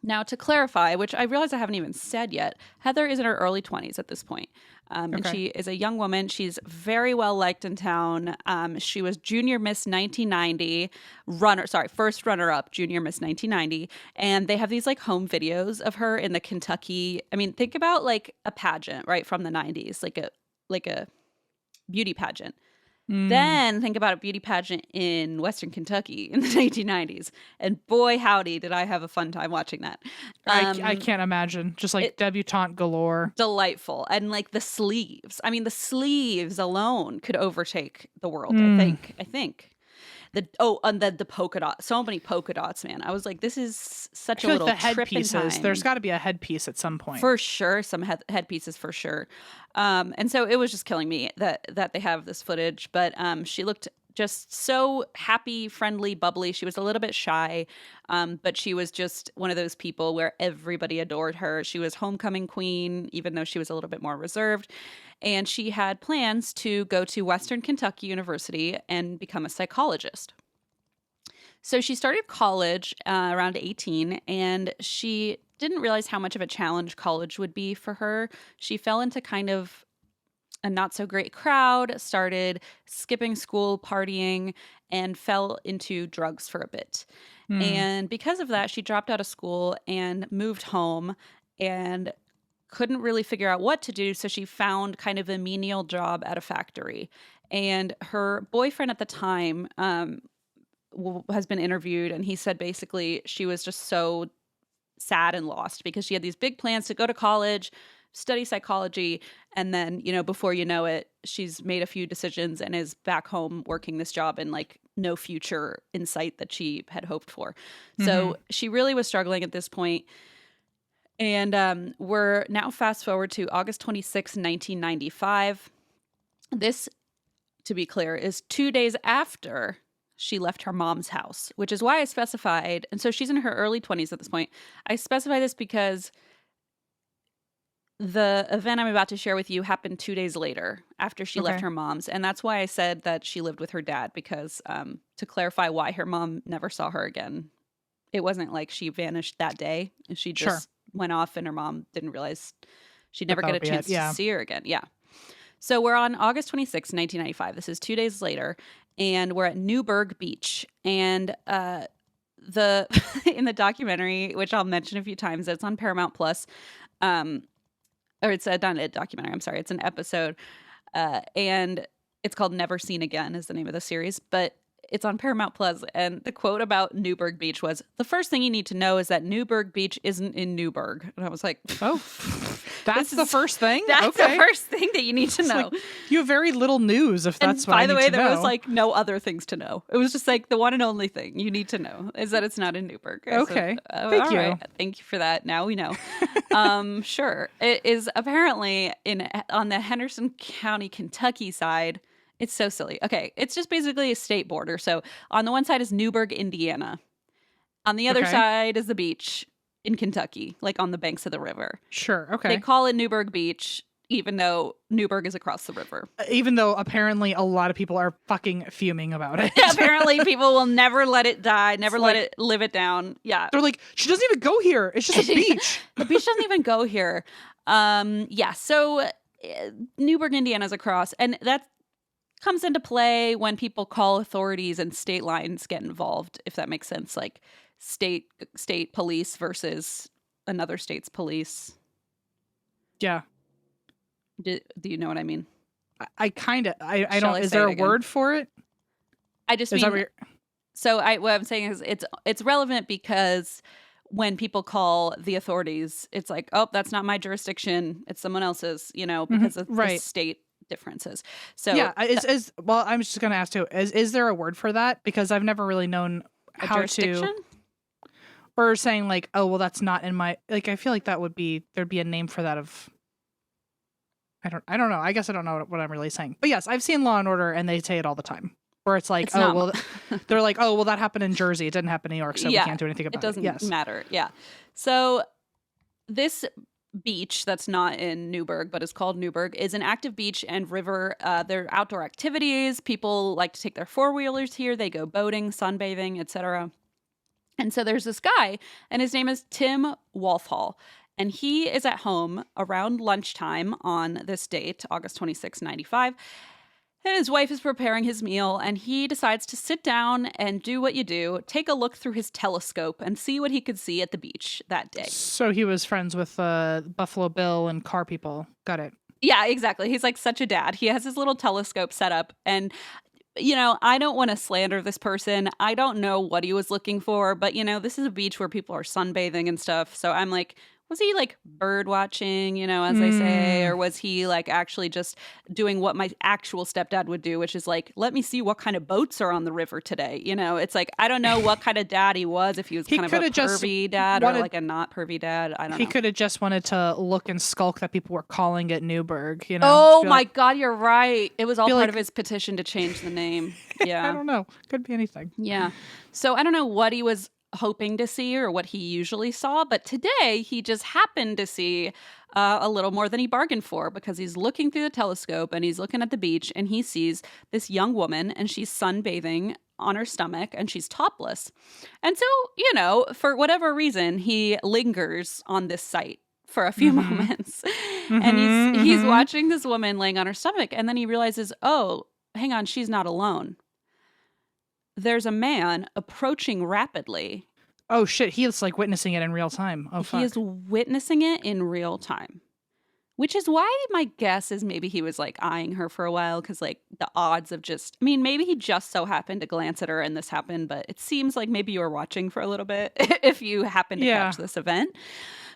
Now, to clarify, which I realize I haven't even said yet, Heather is in her early 20s at this point. And she is a young woman. She's very well liked in town. She was Junior Miss 1990, first runner-up, Junior Miss 1990. And they have these like home videos of her in the Kentucky. I mean, think about like a pageant, right, from the 90s, like a beauty pageant. Then think about a beauty pageant in Western Kentucky in the 1990s. And boy, howdy, did I have a fun time watching that. I can't imagine. Just like debutante galore. Delightful. And like the sleeves. I mean, the sleeves alone could overtake the world, I think. And the polka dot. So many polka dots, man. I was like, this is such a little like the trip in time. There's got to be a headpiece at some point. For sure. Some headpieces for sure. And so it was just killing me that they have this footage. But she looked just so happy, friendly, bubbly. She was a little bit shy, but she was just one of those people where everybody adored her. She was homecoming queen, even though she was a little bit more reserved. And she had plans to go to Western Kentucky University and become a psychologist. So she started college around 18, and she didn't realize how much of a challenge college would be for her. She fell into kind of a not so great crowd, started skipping school, partying, and fell into drugs for a bit. And because of that, she dropped out of school and moved home and couldn't really figure out what to do. So she found kind of a menial job at a factory. And her boyfriend at the time has been interviewed, and he said basically she was just so sad and lost because she had these big plans to go to college, study psychology, and then, before you know it, she's made a few decisions and is back home working this job and like no future in sight that she had hoped for. So she really was struggling at this point. And we're now fast forward to August 26, 1995. This, to be clear, is 2 days after she left her mom's house, which is why I specified. And so she's in her early 20s at this point. I specify this because the event I'm about to share with you happened 2 days later after she left Okay. her mom's. And that's why I said that she lived with her dad, because to clarify why her mom never saw her again. It wasn't like she vanished that day. She Sure. just went off and her mom didn't realize she'd That never that get a would be it, chance to yeah. see her again. Yeah. So we're on August 26th, 1995. This is 2 days later, and we're at Newburgh Beach. And the in the documentary, which I'll mention a few times, it's on Paramount Plus. Or it's not a documentary, I'm sorry. It's an episode. And it's called Never Seen Again is the name of the series. But it's on Paramount Plus. And the quote about Newburgh Beach was, "The first thing you need to know is that Newburgh Beach isn't in Newburgh." And I was like, Oh, that's the first thing? That's Okay. the first thing that you need to It's know. like, you have very little news if And that's what by I the need way, to there was know. like no other things to know. It was just like the one and only thing you need to know is that it's not in Newburgh. I said, Okay. "Oh, Thank all you." right. Thank you for that. Now we know. Sure. It is apparently on the Henderson County, Kentucky side. It's so silly. Okay. It's just basically a state border. So on the one side is Newburgh, Indiana. On the other Okay. side is the beach in Kentucky, like on the banks of the river. Sure, okay. They call it Newburgh Beach, even though Newburgh is across the river. Even though apparently a lot of people are fucking fuming about it. Apparently, people will never let it die, never It's let like- it live it down. Yeah. They're like, she doesn't even go here. It's just a beach. The beach doesn't even go here. Yeah. So Newburgh, Indiana's across, and that comes into play when people call authorities and state lines get involved, if that makes sense. Like state police versus another state's police. Yeah. Do you know what I mean? I kind of, I Shall don't, I is say there it a again? word for it? I just Is that mean, what you're, so what I'm saying is it's relevant because when people call the authorities, it's like, oh, that's not my jurisdiction. It's someone else's, because of the right. state differences. So yeah, well, I'm just going to ask too, is there a word for that? Because I've never really known a how jurisdiction? to, or saying like, oh, well, that's not in my, like, I feel like there'd be a name for that of, I don't know. I guess I don't know what I'm really saying. But yes, I've seen Law and Order and they say it all the time. Where it's like, It's oh, not well, they're like, oh, well, that happened in Jersey. It didn't happen in New York, so Yeah, we can't do anything about it doesn't Yes. matter. Yeah. So this beach that's not in Newburgh, but is called Newburgh, is an active beach and river. There are outdoor activities. People like to take their four-wheelers here. They go boating, sunbathing, etc. And so there's this guy, and his name is Tim Wolfhall. And he is at home around lunchtime on this date, August 26, 95. And his wife is preparing his meal, and he decides to sit down and do what you do, take a look through his telescope and see what he could see at the beach that day. So he was friends with Buffalo Bill and car people. Got it. Yeah, exactly. He's like such a dad. He has his little telescope set up, and I don't want to slander this person. I don't know what he was looking for, but this is a beach where people are sunbathing and stuff. So I'm like, was he like bird watching, as they say, or was he like actually just doing what my actual stepdad would do, which is like, let me see what kind of boats are on the river today. It's like, I don't know what kind of dad he was, if he was kind of a pervy dad or like a not pervy dad. I don't know. He could have just wanted to look and skulk that people were calling it Newburgh, Oh Be my like, God, you're right. It was all Be part like- of his petition to change the name. Yeah. I don't know. Could be anything. Yeah. So I don't know what he was hoping to see or what he usually saw, but today he just happened to see a little more than he bargained for, because he's looking through the telescope and he's looking at the beach and he sees this young woman and she's sunbathing on her stomach and she's topless. And so, for whatever reason, he lingers on this site for a few moments. And he's watching this woman laying on her stomach, and then he realizes, oh, hang on, she's not alone. There's a man approaching rapidly. Oh shit, he is like witnessing it in real time. Oh fuck. He is witnessing it in real time, which is why my guess is maybe he was like eyeing her for a while, because like the odds of maybe he just so happened to glance at her and this happened, but it seems like maybe you were watching for a little bit if you happen to catch this event.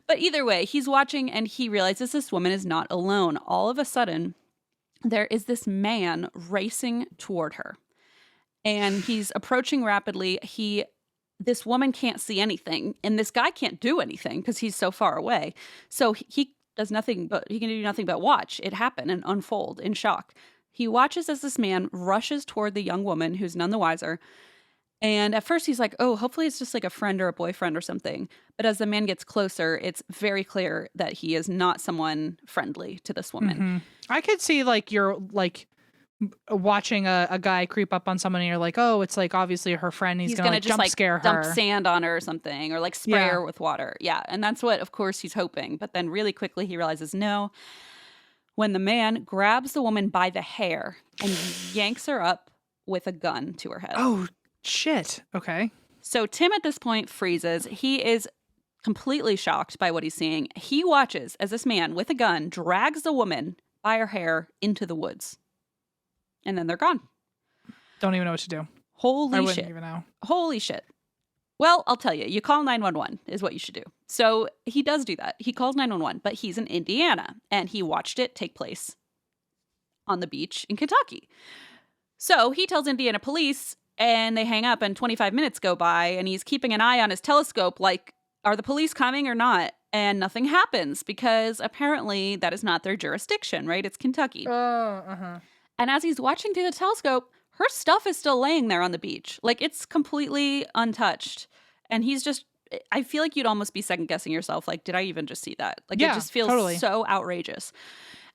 But either way, he's watching and he realizes this woman is not alone. All of a sudden, there is this man racing toward her. And he's approaching rapidly. This woman can't see anything, and this guy can't do anything because he's so far away. So he can do nothing but watch it happen and unfold in shock. He watches as this man rushes toward the young woman, who's none the wiser, And at first he's like, oh, hopefully it's just like a friend or a boyfriend or something. But as the man gets closer, it's very clear that he is not someone friendly to this woman. I could see like you're like watching a guy creep up on someone and you're like, oh, it's like obviously her friend. He's gonna like, just jump like scare her. dump sand on her or something, or like spray her with water. Yeah. And that's what, of course, he's hoping. But then really quickly he realizes no. When the man grabs the woman by the hair and yanks her up with a gun to her head. Oh, shit. Okay. So Tim at this point freezes. He is completely shocked by what he's seeing. He watches as this man with a gun drags the woman by her hair into the woods. And then they're gone. Don't even know what to do. Holy I wouldn't shit. even know. Holy shit. Well, I'll tell you. You call 911 is what you should do. So he does do that. He calls 911, but he's in Indiana, and he watched it take place on the beach in Kentucky. So he tells Indiana police, and they hang up, and 25 minutes go by, and he's keeping an eye on his telescope like, are the police coming or not? And nothing happens because apparently that is not their jurisdiction, right? It's Kentucky. And as he's watching through the telescope, her stuff is still laying there on the beach. Like, it's completely untouched. And he's just, I feel like you'd almost be second guessing yourself. Like, did I even just see that? Like, it just feels so outrageous.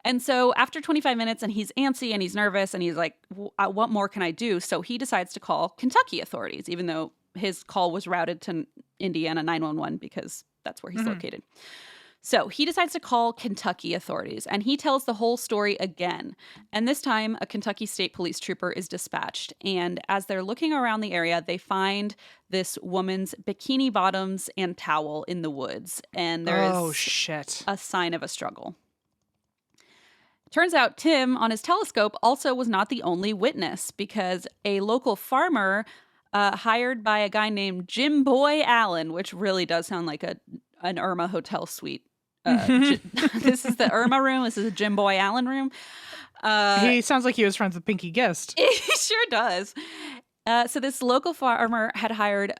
And so after 25 minutes and he's antsy and he's nervous and he's like, what more can I do? So he decides to call Kentucky authorities, even though his call was routed to Indiana 911 because that's where he's located. So he decides to call Kentucky authorities, and he tells the whole story again. And this time, a Kentucky State Police trooper is dispatched. And as they're looking around the area, they find this woman's bikini bottoms and towel in the woods. And there is a sign of a struggle. Turns out Tim, on his telescope, also was not the only witness, because a local farmer hired by a guy named Jim Boy Allen, which really does sound like an Irma Hotel suite. This is the Irma room. This is a Jim Boy Allen room. He sounds like he was friends with Pinky Gist. He sure does. So this local farmer had hired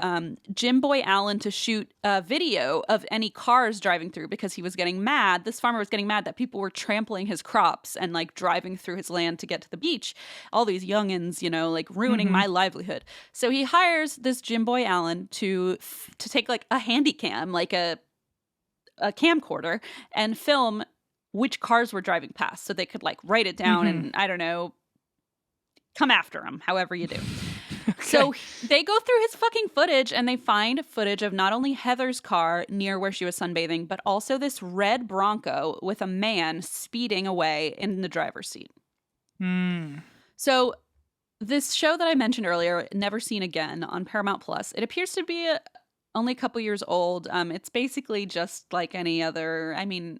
Jim Boy Allen to shoot a video of any cars driving through because he was getting mad. This farmer was getting mad that people were trampling his crops and like driving through his land to get to the beach. All these youngins, you know, like ruining my livelihood. So he hires this Jim Boy Allen to take like a handy cam, like a camcorder, and film which cars were driving past so they could like write it down and, I don't know, come after him, however you do. Okay. So they go through his fucking footage and they find footage of not only Heather's car near where she was sunbathing, but also this red Bronco with a man speeding away in the driver's seat. So this show that I mentioned earlier, Never Seen Again on Paramount Plus, it appears to be only a couple years old. It's basically just like any other, I mean,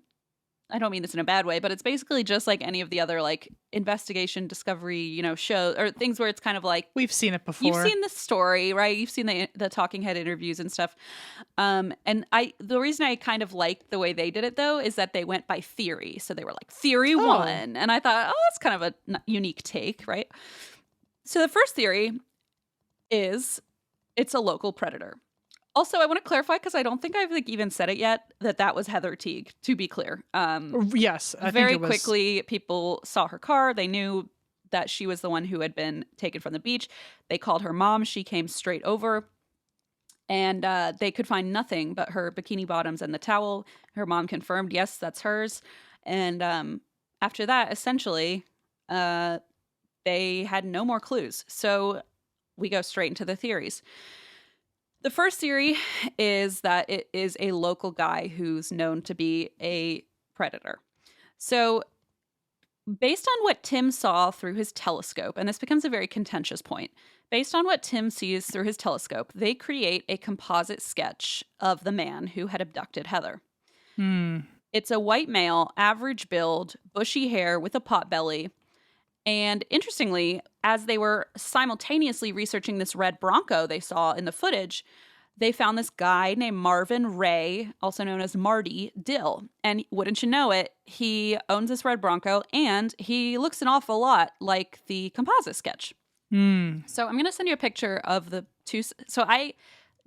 I don't mean this in a bad way, but it's basically just like any of the other like investigation, discovery, you know, show or things where it's kind of like we've seen it before. You've seen the story, right? You've seen the talking head interviews and stuff. And the reason I kind of liked the way they did it though is that they went by theory. So they were like theory 1, and I thought, oh, that's kind of a unique take, right? So the first theory is it's a local predator. Also, I want to clarify because I don't think I've like even said it yet that was Heather Teague. To be clear, yes, I very think it was... quickly people saw her car. They knew that she was the one who had been taken from the beach. They called her mom. She came straight over, and they could find nothing but her bikini bottoms and the towel. Her mom confirmed, yes, that's hers. And after that, essentially, they had no more clues. So we go straight into the theories. The first theory is that it is a local guy who's known to be a predator. So based on what Tim saw through his telescope, and this becomes a very contentious point, based on what Tim sees through his telescope, they create a composite sketch of the man who had abducted Heather. It's a white male, average build, bushy hair with a pot belly. And interestingly, as they were simultaneously researching this red Bronco they saw in the footage, they found this guy named Marvin Ray, also known as Marty Dill. And wouldn't you know it, he owns this red Bronco and he looks an awful lot like the composite sketch. So I'm going to send you a picture of the two. So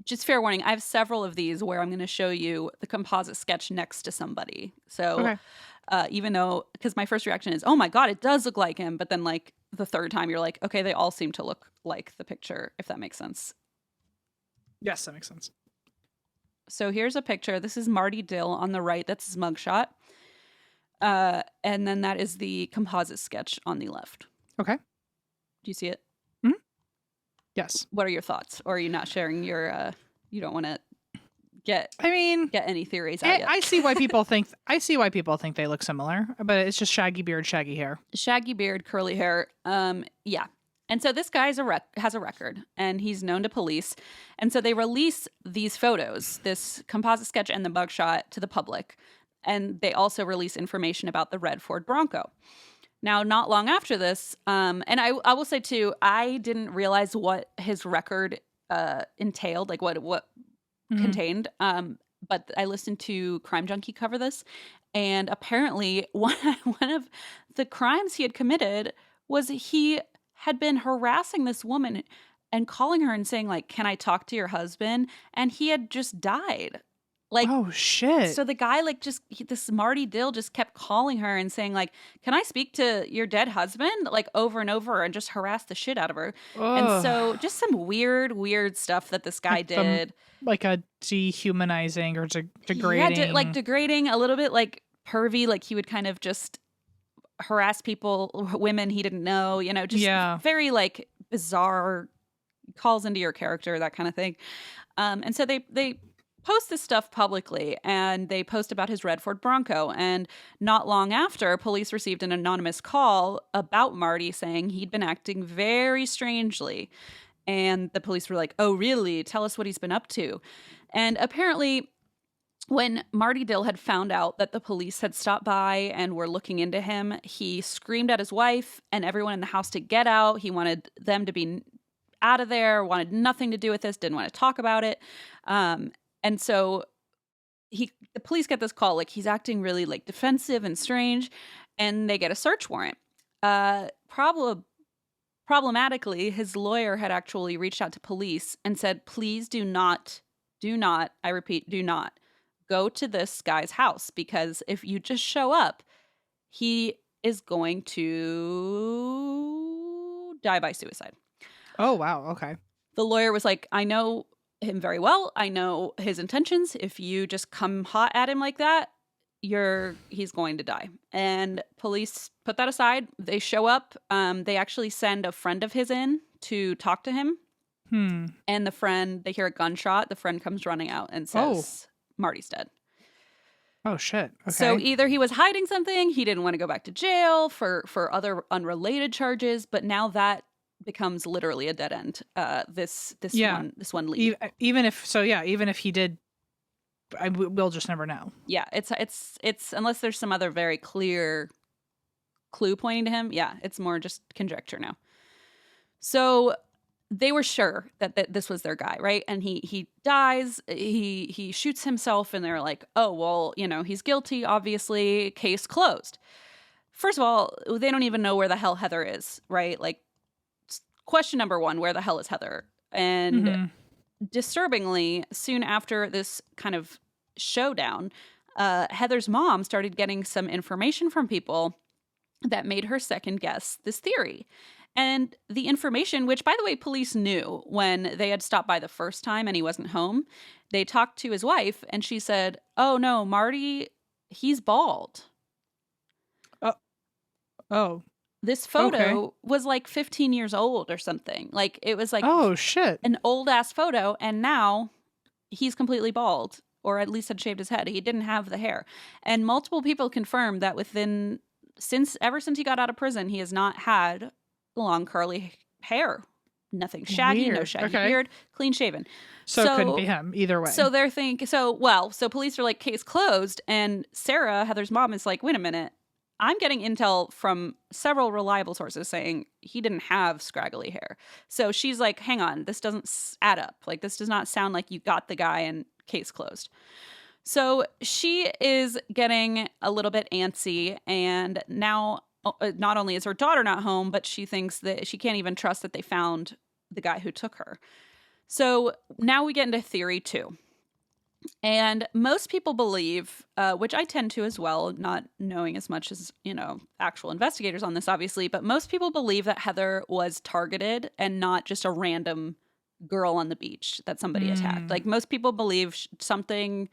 just fair warning, I have several of these where I'm going to show you the composite sketch next to somebody. So... Okay. Even though, because my first reaction is, oh my God, it does look like him. But then like the third time you're like, okay, they all seem to look like the picture, if that makes sense. Yes, that makes sense. So here's a picture. This is Marty Dill on the right. That's his mugshot. And then that is the composite sketch on the left. Okay. Do you see it? Mhm. Yes. What are your thoughts? Or are you not sharing your, you don't want to get any theories out yet? I see why people think they look similar, but it's just shaggy beard, shaggy hair. Shaggy beard, curly hair. Yeah. And so this guy has a record, and he's known to police. And so they release these photos, this composite sketch and the mugshot, to the public. And they also release information about the red Ford Bronco. Now, not long after this, and I will say too, I didn't realize what his record entailed, like what contained. But I listened to Crime Junkie cover this, and apparently one of the crimes he had committed was he had been harassing this woman and calling her and saying, like, "Can I talk to your husband?" And he had just died. Like, oh shit. So the guy, like, this Marty Dill just kept calling her and saying, like, "Can I speak to your dead husband?" Like, over and over, and just harass the shit out of her. Ugh. And so just some weird stuff that this guy did. Like a dehumanizing or degrading. Yeah, like degrading, a little bit like pervy, like he would kind of just harass people, women he didn't know, just very like bizarre, calls into your character, that kind of thing. And so they post this stuff publicly, and they post about his red Ford Bronco. And not long after, police received an anonymous call about Marty saying he'd been acting very strangely. And the police were like, "Oh, really? Tell us what he's been up to." And apparently, when Marty Dill had found out that the police had stopped by and were looking into him, he screamed at his wife and everyone in the house to get out. He wanted them to be out of there, wanted nothing to do with this, didn't want to talk about it. And so the police get this call, like he's acting really like defensive and strange, and they get a search warrant. Problematically, his lawyer had actually reached out to police and said, "Please do not, I repeat, do not go to this guy's house, because if you just show up, he is going to die by suicide." Oh, wow. Okay. The lawyer was like, "I know him very well. I know his intentions. If you just come hot at him like that, he's going to die." And police put that aside. They show up. They actually send a friend of his in to talk to him. And the friend, they hear a gunshot. The friend comes running out and says, "Marty's dead." Oh, shit. Okay. So either he was hiding something, he didn't want to go back to jail for other unrelated charges, but now that becomes literally a dead end. This one lead. Even if he did, we'll just never know. Yeah, it's unless there's some other very clear clue pointing to him. Yeah, it's more just conjecture now. So they were sure that this was their guy, right? And he dies. He shoots himself, and they're like, "Oh, well, he's guilty. Obviously, case closed." First of all, they don't even know where the hell Heather is, right? Like, question number one: where the hell is Heather? And disturbingly, soon after this kind of showdown, Heather's mom started getting some information from people that made her second guess this theory. And the information, which, by the way, police knew when they had stopped by the first time and he wasn't home, they talked to his wife, and she said, "Oh, no, Marty, he's bald." Oh. This photo was like 15 years old or something. Like, it was like, oh, shit, an old ass photo. And now he's completely bald, or at least had shaved his head. He didn't have the hair. And multiple people confirmed that ever since he got out of prison, he has not had long curly hair. Nothing shaggy, Weird. No shaggy beard, clean shaven. So it couldn't be him either way. So so police are like, case closed. And Sarah, Heather's mom, is like, "Wait a minute. I'm getting intel from several reliable sources saying he didn't have scraggly hair." So she's like, "Hang on, this doesn't add up. Like, this does not sound like you got the guy and case closed." So she is getting a little bit antsy, and now not only is her daughter not home, but she thinks that she can't even trust that they found the guy who took her. So now we get into theory 2. And most people believe, which I tend to as well, not knowing as much as, actual investigators on this, obviously, but most people believe that Heather was targeted and not just a random girl on the beach that somebody attacked. Like most people believe something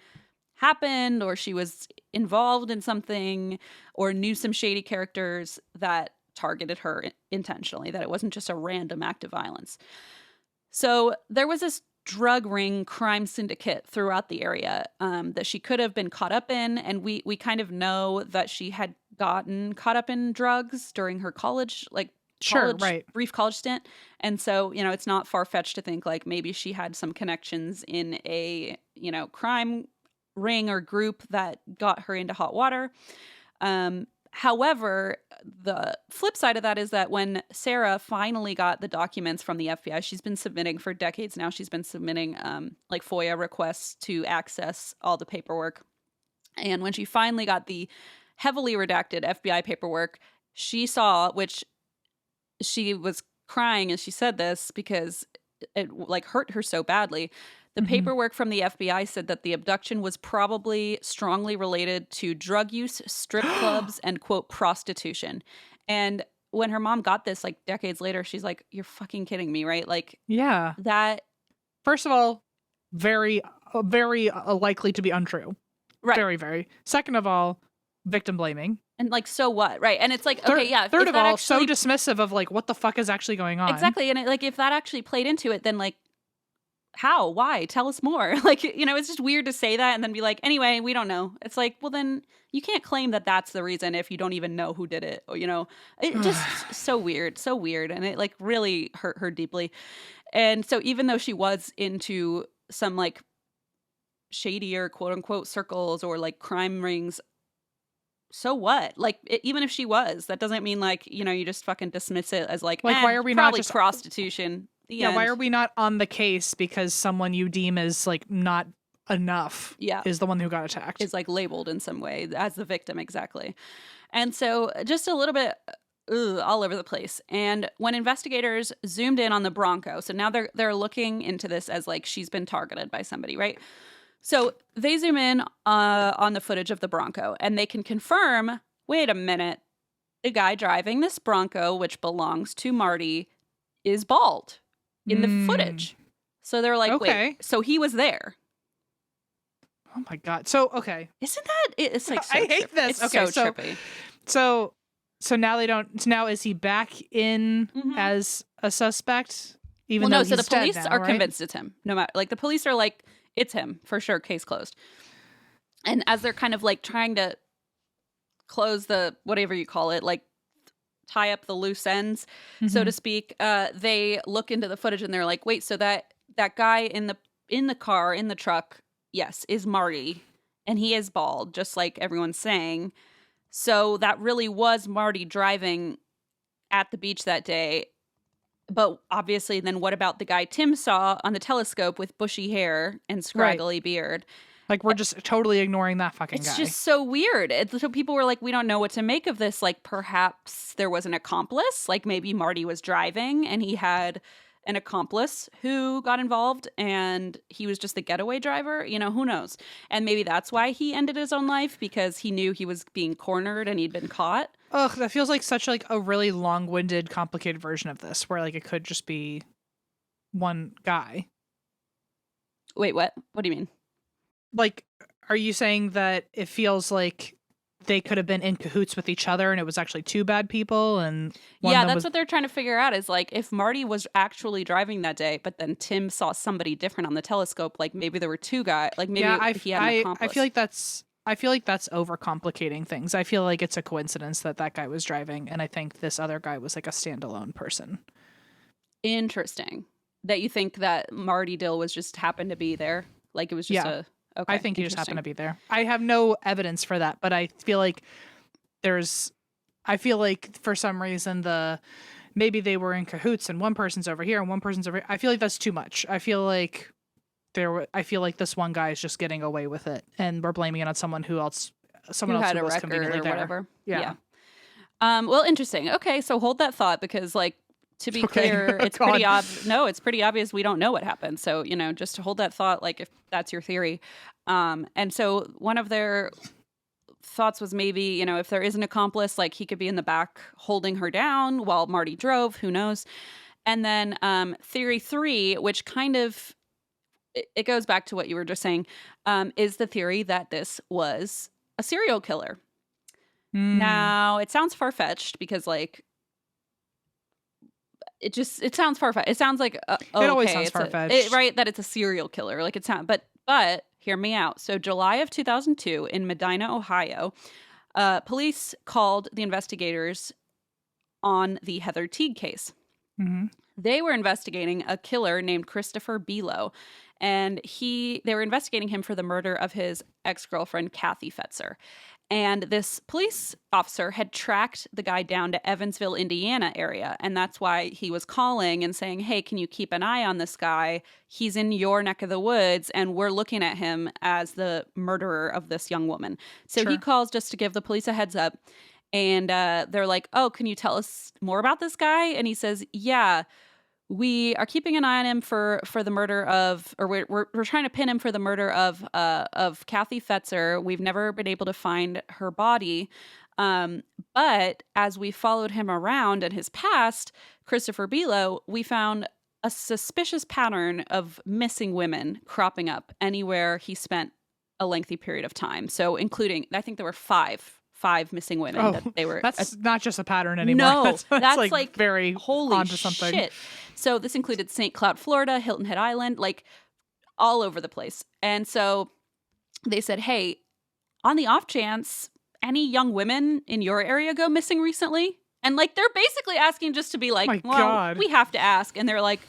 happened or she was involved in something or knew some shady characters that targeted her intentionally, that it wasn't just a random act of violence. So there was this drug ring crime syndicate throughout the area that she could have been caught up in. And we kind of know that she had gotten caught up in drugs during her college, brief college stint. And so, it's not far-fetched to think like maybe she had some connections in a, crime ring or group that got her into hot water. However, the flip side of that is that when Sarah finally got the documents from the FBI, she's been submitting for decades now. She's been submitting FOIA requests to access all the paperwork. And when she finally got the heavily redacted FBI paperwork, she saw, which she was crying as she said this because it hurt her so badly. The paperwork from the FBI said that the abduction was probably strongly related to drug use, strip clubs, and, quote, prostitution. And when her mom got this, decades later, she's like, you're fucking kidding me, right? Yeah. That. First of all, very, very likely to be untrue. Right. Very, very. Second of all, victim blaming. And so what? Right. And it's okay, yeah. Third of all, so dismissive of what the fuck is actually going on. Exactly. And if that actually played into it, then how? Why? Tell us more. It's just weird to say that and then be like, anyway, we don't know. It's well, then you can't claim that that's the reason if you don't even know who did it. Or, it just so weird. So weird. And it really hurt her deeply. And so even though she was into some shadier quote unquote circles or crime rings, so what? Even if she was, that doesn't mean you just fucking dismiss it as why are we not just prostitution? Why are we not on the case because someone you deem as not enough is the one who got attacked? Is labeled in some way as the victim, exactly. And so just a little bit all over the place. And when investigators zoomed in on the Bronco, so now they're looking into this as she's been targeted by somebody, right? So they zoom in on the footage of the Bronco and they can confirm, wait a minute, the guy driving this Bronco, which belongs to Marty, is bald in the footage. So they're like, okay. Wait, so he was there. Oh my God. So, okay. Isn't that, it's so I hate this. It's okay, so trippy. So now they don't, so now is he back in as a suspect? Even though so the police now, are right? convinced it's him. No matter, the police are it's him for sure, case closed. And as they're kind of trying to close the, whatever you call it, tie up the loose ends, so to speak, they look into the footage and they're like, wait, so that guy in the car, in the truck, yes, is Marty. And he is bald, just like everyone's saying. So that really was Marty driving at the beach that day. But obviously, then what about the guy Tim saw on the telescope with bushy hair and scraggly beard? We're just totally ignoring that fucking guy. It's just so weird. So people were like, we don't know what to make of this. Perhaps there was an accomplice. Maybe Marty was driving and he had an accomplice who got involved and he was just the getaway driver. Who knows? And maybe that's why he ended his own life, because he knew he was being cornered and he'd been caught. Ugh, that feels like such a really long-winded, complicated version of this where it could just be one guy. Wait, what? What do you mean? Are you saying that it feels like they could have been in cahoots with each other and it was actually two bad people? And that's what they're trying to figure out is if Marty was actually driving that day, but then Tim saw somebody different on the telescope, maybe there were two guys, maybe he had an accomplice. I feel like that's overcomplicating things. I feel like it's a coincidence that guy was driving, and I think this other guy was a standalone person. Interesting. That you think that Marty Dill was just happened to be there? It was just a... Okay, I think he just happened to be there. I have no evidence for that, but I feel like for some reason maybe they were in cahoots and one person's over here and one person's over here. I feel like that's too much. I feel like this one guy is just getting away with it and we're blaming it on someone else who had a was record conveniently or there. whatever. Yeah. Well, interesting. Okay, so hold that thought because to be clear, it's pretty obvious. No, it's pretty obvious we don't know what happened. So, just to hold that thought, if that's your theory. And so one of their thoughts was maybe, if there is an accomplice, he could be in the back holding her down while Marty drove, who knows? And then theory 3, which kind of it goes back to what you were just saying, is the theory that this was a serial killer. Now, it sounds far-fetched because, like, it sounds far-fetched. It sounds like, it always sounds far-fetched. Right, that it's a serial killer. Like, it sounds, but hear me out. So July of 2002 in Medina, Ohio, police called the investigators on the Heather Teague case. Mm-hmm. They were investigating a killer named Christopher Below, and they were investigating him for the murder of his ex-girlfriend, Kathy Fetzer. And this police officer had tracked the guy down to Evansville, Indiana area. And that's why he was calling and saying, hey, can you keep an eye on this guy? He's in your neck of the woods, and we're looking at him as the murderer of this young woman. So he calls just to give the police a heads up. And they're like, oh, can you tell us more about this guy? And he says, yeah. We are keeping an eye on him for the murder of, or we're trying to pin him for the murder of Kathy Fetzer. We've never been able to find her body, but as we followed him around in his past, Christopher Below, we found a suspicious pattern of missing women cropping up anywhere he spent a lengthy period of time. So, including, I think there were five missing women that they were. That's not just a pattern anymore. No, that's like very holy onto something. Shit. So this included St. Cloud, Florida, Hilton Head Island, like all over the place. And so they said, hey, on the off chance, any young women in your area go missing recently? And like, they're basically asking just to be like, God. We have to ask. And they're like,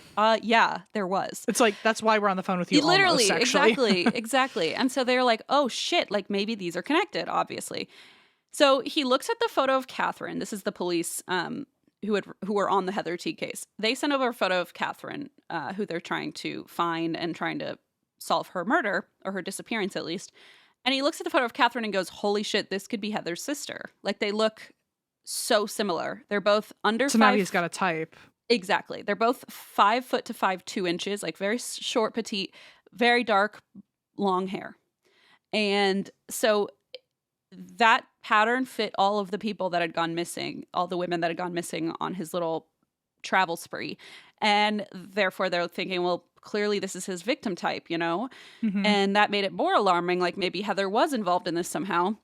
yeah, there was. It's like, that's why we're on the phone with you. Literally, almost, actually. exactly. And so they're like, oh shit, like maybe these are connected, obviously. So he looks at the photo of Catherine. This is the police who were on the Heather Teague case. They sent over a photo of Catherine, who they're trying to find and trying to solve her murder, or her disappearance at least. And he looks at the photo of Catherine and goes, holy shit, this could be Heather's sister. Like, they look so similar. They're both under so 5. Now he's got a type. Exactly. They're both 5 foot to 5'2" inches, like very short, petite, very dark, long hair. And so that pattern fit all of the people that had gone missing, all the women that had gone missing on his little travel spree. And therefore they're thinking, well, clearly this is his victim type, you know? Mm-hmm. And that made it more alarming, like maybe Heather was involved in this somehow.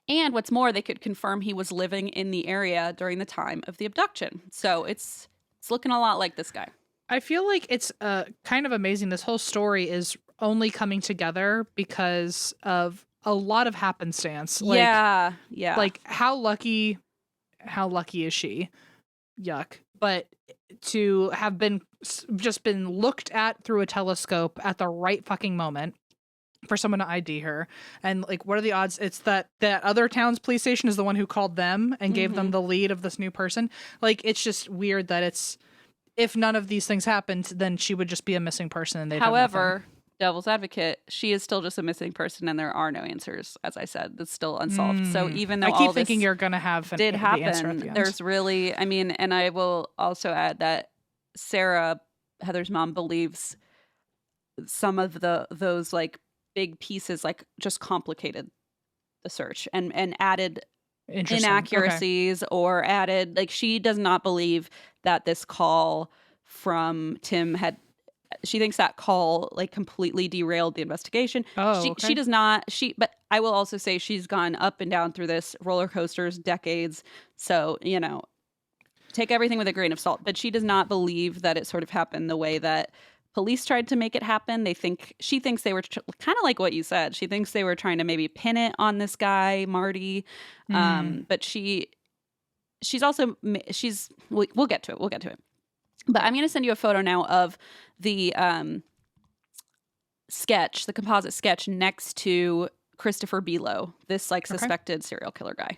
And what's more, they could confirm he was living in the area during the time of the abduction. So it's looking a lot like this guy. I feel like it's kind of amazing. This whole story is only coming together because of a lot of happenstance. Like, yeah. Like, how lucky is she? Yuck. But to have been looked at through a telescope at the right fucking moment for someone to ID her. And like, what are the odds? It's that other town's police station is the one who called them and gave them the lead of this new person. Like, it's just weird that if none of these things happened, then she would just be a missing person and they'd have nothing. Devil's advocate, she is still just a missing person and there are no answers. As I said, that's still unsolved. So even though I keep thinking you're going to have did happen, the answer at the end. There's really, I mean, and I will also add that Sarah, Heather's mom, believes some of those like big pieces like just complicated the search and added inaccuracies or added, like, she does not believe that this call from Tim she thinks that call like completely derailed the investigation. She does not. But I will also say she's gone up and down through this roller coasters, decades. So, you know, take everything with a grain of salt. But she does not believe that it sort of happened the way that police tried to make it happen. She thinks they were kind of like what you said. She thinks they were trying to maybe pin it on this guy, Marty. But she's also we'll get to it. We'll get to it. But I'm going to send you a photo now of the sketch, the composite sketch next to Christopher Below, this like suspected serial killer guy.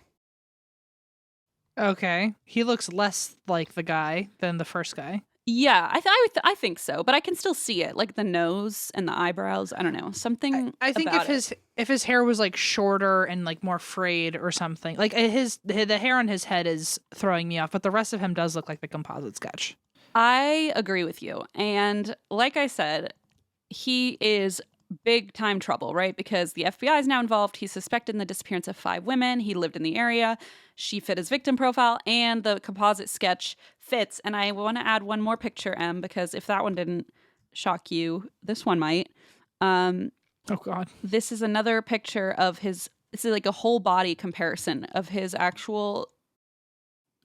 Okay. He looks less like the guy than the first guy. Yeah, I think so, but I can still see it, like the nose and the eyebrows. I don't know, something. I think about if his hair was like shorter and like more frayed or something, like the hair on his head is throwing me off, but the rest of him does look like the composite sketch. I agree with you. And like I said, he is big time trouble, right? Because the FBI is now involved. He's suspected in the disappearance of 5 women. He lived in the area. She fit his victim profile, and the composite sketch fits. And I want to add one more picture, Em, because if that one didn't shock you, this one might. Oh, God. This is another picture of his. This is like a whole body comparison of his actual.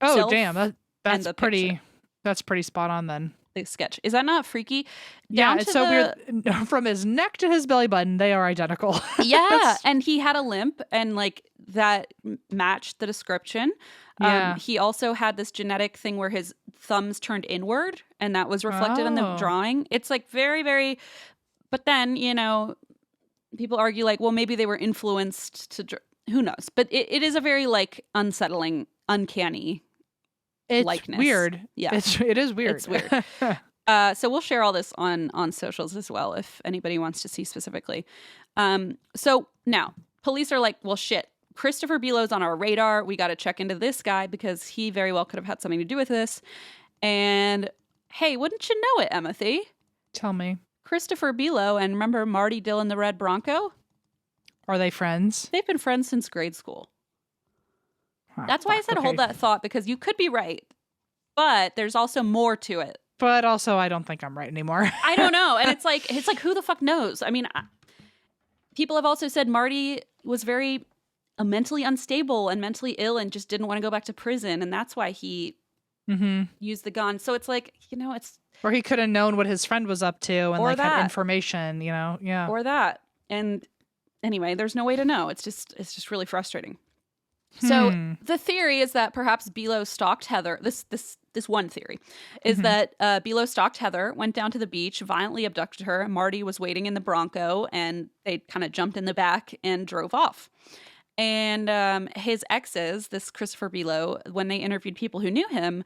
Oh, damn. That's pretty. Picture. That's pretty spot on then. The sketch. Is that not freaky? Yeah, it's so weird. From his neck to his belly button, they are identical. Yeah, and he had a limp, and like that matched the description. Yeah. He also had this genetic thing where his thumbs turned inward, and that was reflected in the drawing. It's like very, very. But then, you know, people argue like, well, maybe they were influenced to. Who knows? But it is a very like unsettling, uncanny. It's likeness. Weird. Yeah. It is weird. It's weird. So we'll share all this on socials as well if anybody wants to see specifically. So now police are like, well, shit, Christopher Below's on our radar. We got to check into this guy because he very well could have had something to do with this. And hey, wouldn't you know it, Emothy? Tell me. Christopher Below and remember Marty Dillon the Red Bronco? Are they friends? They've been friends since grade school. That's why I said hold that thought, because you could be right, but there's also more to it. But also, I don't think I'm right anymore. I don't know, and it's like who the fuck knows? I mean, people have also said Marty was very mentally unstable and mentally ill, and just didn't want to go back to prison, and that's why he used the gun. So it's like, you know, it's or he could have known what his friend was up to and like had information, you know, or that. And anyway, there's no way to know. It's just really frustrating. So the theory is that perhaps Below stalked Heather. This one theory is that Below stalked Heather, went down to the beach, violently abducted her. Marty was waiting in the Bronco, and they kind of jumped in the back and drove off. And his exes, this Christopher Below, when they interviewed people who knew him,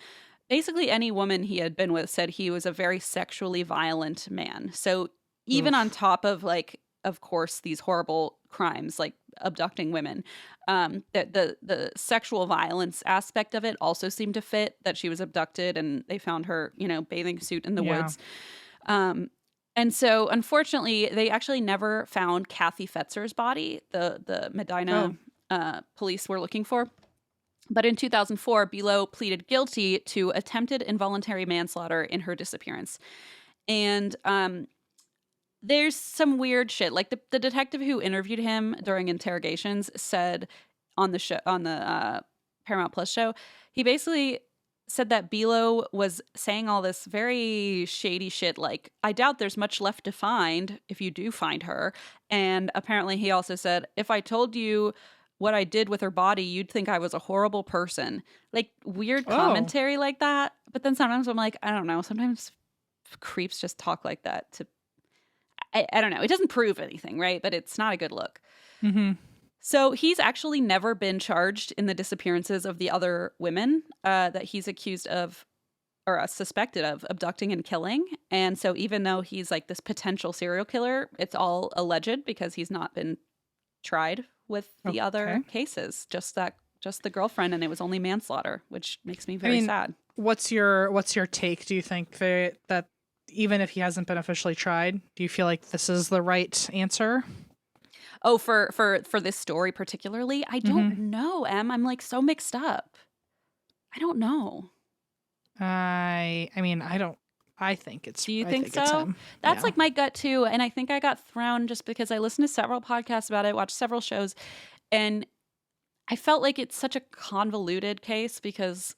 basically any woman he had been with said he was a very sexually violent man. So even on top of like, of course, these horrible crimes like abducting women, the sexual violence aspect of it also seemed to fit, that she was abducted and they found her, you know, bathing suit in the woods. And so unfortunately they actually never found Kathy Fetzer's body, the Medina police were looking for. But in 2004, Below pleaded guilty to attempted involuntary manslaughter in her disappearance. And there's some weird shit. Like the detective who interviewed him during interrogations said on the show, on the Paramount Plus show, he basically said that Below was saying all this very shady shit. Like, I doubt there's much left to find if you do find her. And apparently he also said, if I told you what I did with her body, you'd think I was a horrible person. Like weird commentary like that. But then sometimes I'm like, I don't know. Sometimes creeps just talk like that to, I don't know. It doesn't prove anything, right? But it's not a good look. So he's actually never been charged in the disappearances of the other women that he's accused of or suspected of abducting and killing. And so even though he's like this potential serial killer, it's all alleged because he's not been tried with the other cases. Just the girlfriend, and it was only manslaughter, which makes me very sad. What's your take? Do you think that even if he hasn't been officially tried, do you feel like this is the right answer? Oh, for this story particularly, I don't know, Em. I'm like so mixed up. I don't know. I mean, I don't. I think it's. Do you think so? That's like my gut too, and I think I got thrown just because I listened to several podcasts about it, watched several shows, and I felt like it's such a convoluted case because.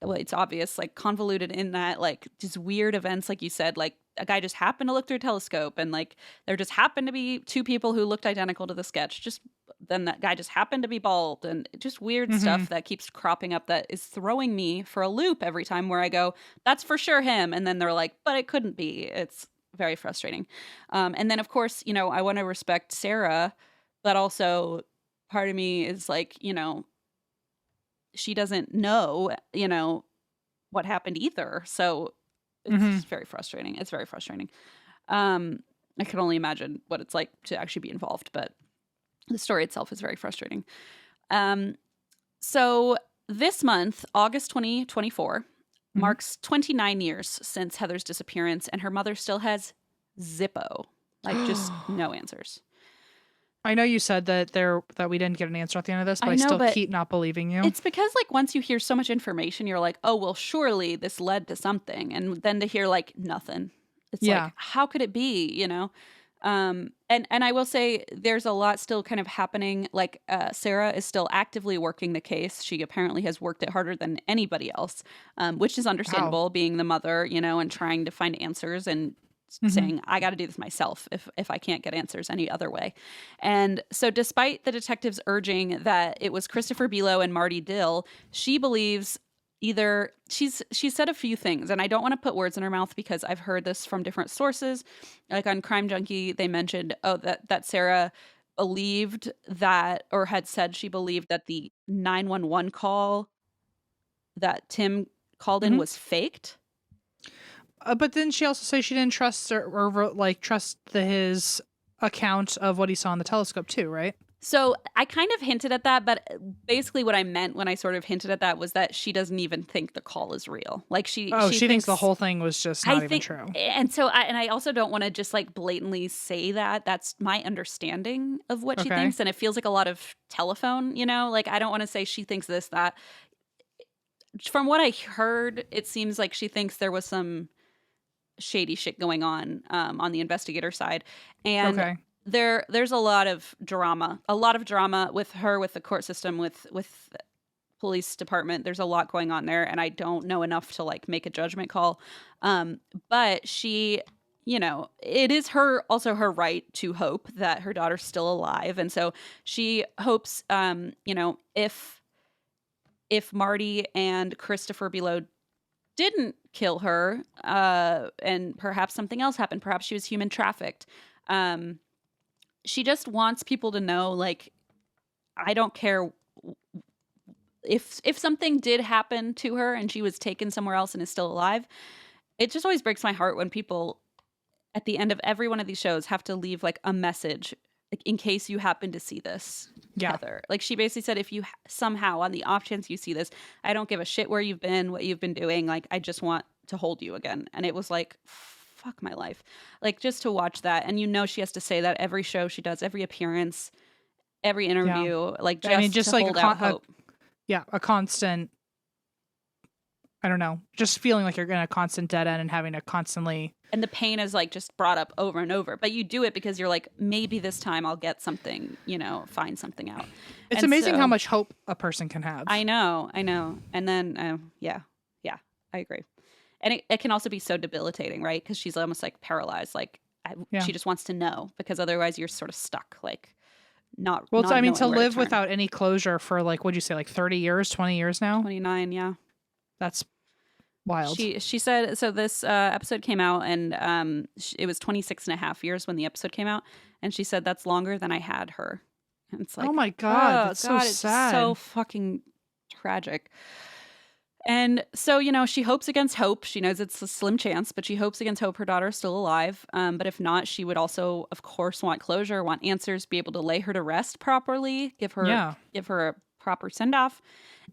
Well, it's obvious, like convoluted in that, like just weird events, like you said, like a guy just happened to look through a telescope and like there just happened to be 2 people who looked identical to the sketch. Just then that guy just happened to be bald and just weird stuff that keeps cropping up that is throwing me for a loop every time where I go, that's for sure him. And then they're like, but it couldn't be. It's very frustrating. And then, of course, you know, I want to respect Sarah, but also part of me is like, you know, she doesn't know, you know, what happened either. So it's very frustrating. It's very frustrating. I can only imagine what it's like to actually be involved, but the story itself is very frustrating. So this month, August 2024, marks 29 years since Heather's disappearance, and her mother still has Zippo. Like, just no answers. I know you said that we didn't get an answer at the end of this, but I I know, still but keep not believing you. it's because, like, once you hear so much information, you're like, oh, well, surely this led to something. And then to hear, like, nothing, it's Yeah. like, how could it be, you know? And I will say there's a lot still kind of happening. Like, Sarah is still actively working the case. She apparently has worked it harder than anybody else, which is understandable, being the mother, you know, and trying to find answers and saying, I got to do this myself if I can't get answers any other way. And so despite the detectives urging that it was Christopher Below and Marty Dill, she believes either she said a few things, and I don't want to put words in her mouth because I've heard this from different sources. Like on Crime Junkie, they mentioned, that Sarah believed that, or had said she believed that the 911 call that Tim called in was faked. But didn't she also say she didn't trust trust his account of what he saw in the telescope too, right? So I kind of hinted at that, but basically what I meant when I sort of hinted at that was that she doesn't even think the call is real. Like she thinks the whole thing was just not even true. And so I also don't want to just like blatantly say that. That's my understanding of what she thinks, and it feels like a lot of telephone, you know? Like I don't want to say she thinks this, that. From what I heard, it seems like she thinks there was some shady shit going on the investigator side, and there's a lot of drama with her, with the court system, with police department. There's a lot going on there, and I don't know enough to like make a judgment call, but she, you know, it is also her right to hope that her daughter's still alive, and so she hopes, you know, if Marty and Christopher Below didn't kill her, and perhaps something else happened. Perhaps she was human trafficked. She just wants people to know, like, I don't care if something did happen to her and she was taken somewhere else and is still alive. It just always breaks my heart when people at the end of every one of these shows have to leave like a message, like, in case you happen to see this. Heather, like, she basically said, if you somehow, on the off chance you see this, I don't give a shit where you've been, what you've been doing, like, I just want to hold you again. And it was like, fuck my life, like, just to watch that. And you know, she has to say that every show she does, every appearance, every interview, like, just, I mean, just to like hold out hope. A constant, I don't know, just feeling like you're in a constant dead end and having to constantly, and the pain is like just brought up over and over, but you do it because you're like, maybe this time I'll get something, you know, find something out. It's amazing how much hope a person can have. I know. And then, yeah, I agree. And it can also be so debilitating, right? Because she's almost like paralyzed. Like, she just wants to know, because otherwise you're sort of stuck, like, not. Well, not, I mean, to live without any closure for like, what'd you say, like 30 years, 20 years now? 29, yeah. That's wild. She said, so this episode came out, and it was 26 and a half years when the episode came out, and she said that's longer than I had her. And it's like, oh my God, that's so sad. It's so fucking tragic. And so, you know, she hopes against hope. She knows it's a slim chance, but she hopes against hope her daughter is still alive. But if not, she would also, of course, want closure, want answers, be able to lay her to rest properly, give her a proper send-off.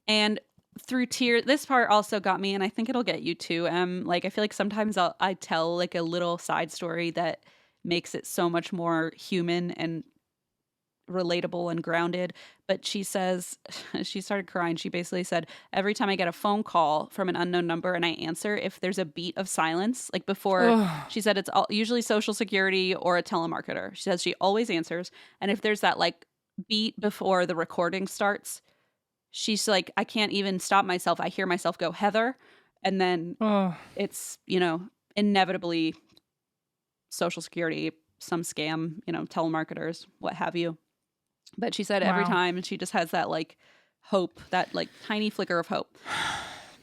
And through tears, this part also got me, and I think it'll get you too. Like, I feel like sometimes I tell like a little side story that makes it so much more human and relatable and grounded. But she says, she started crying. She basically said, every time I get a phone call from an unknown number and I answer, if there's a beat of silence, like before, she said it's usually Social Security or a telemarketer. She says she always answers. And if there's that like beat before the recording starts, she's like, I can't even stop myself. I hear myself go, Heather. And then it's, you know, inevitably Social Security, some scam, you know, telemarketers, what have you. But she said every time, and she just has that like hope, that like tiny flicker of hope.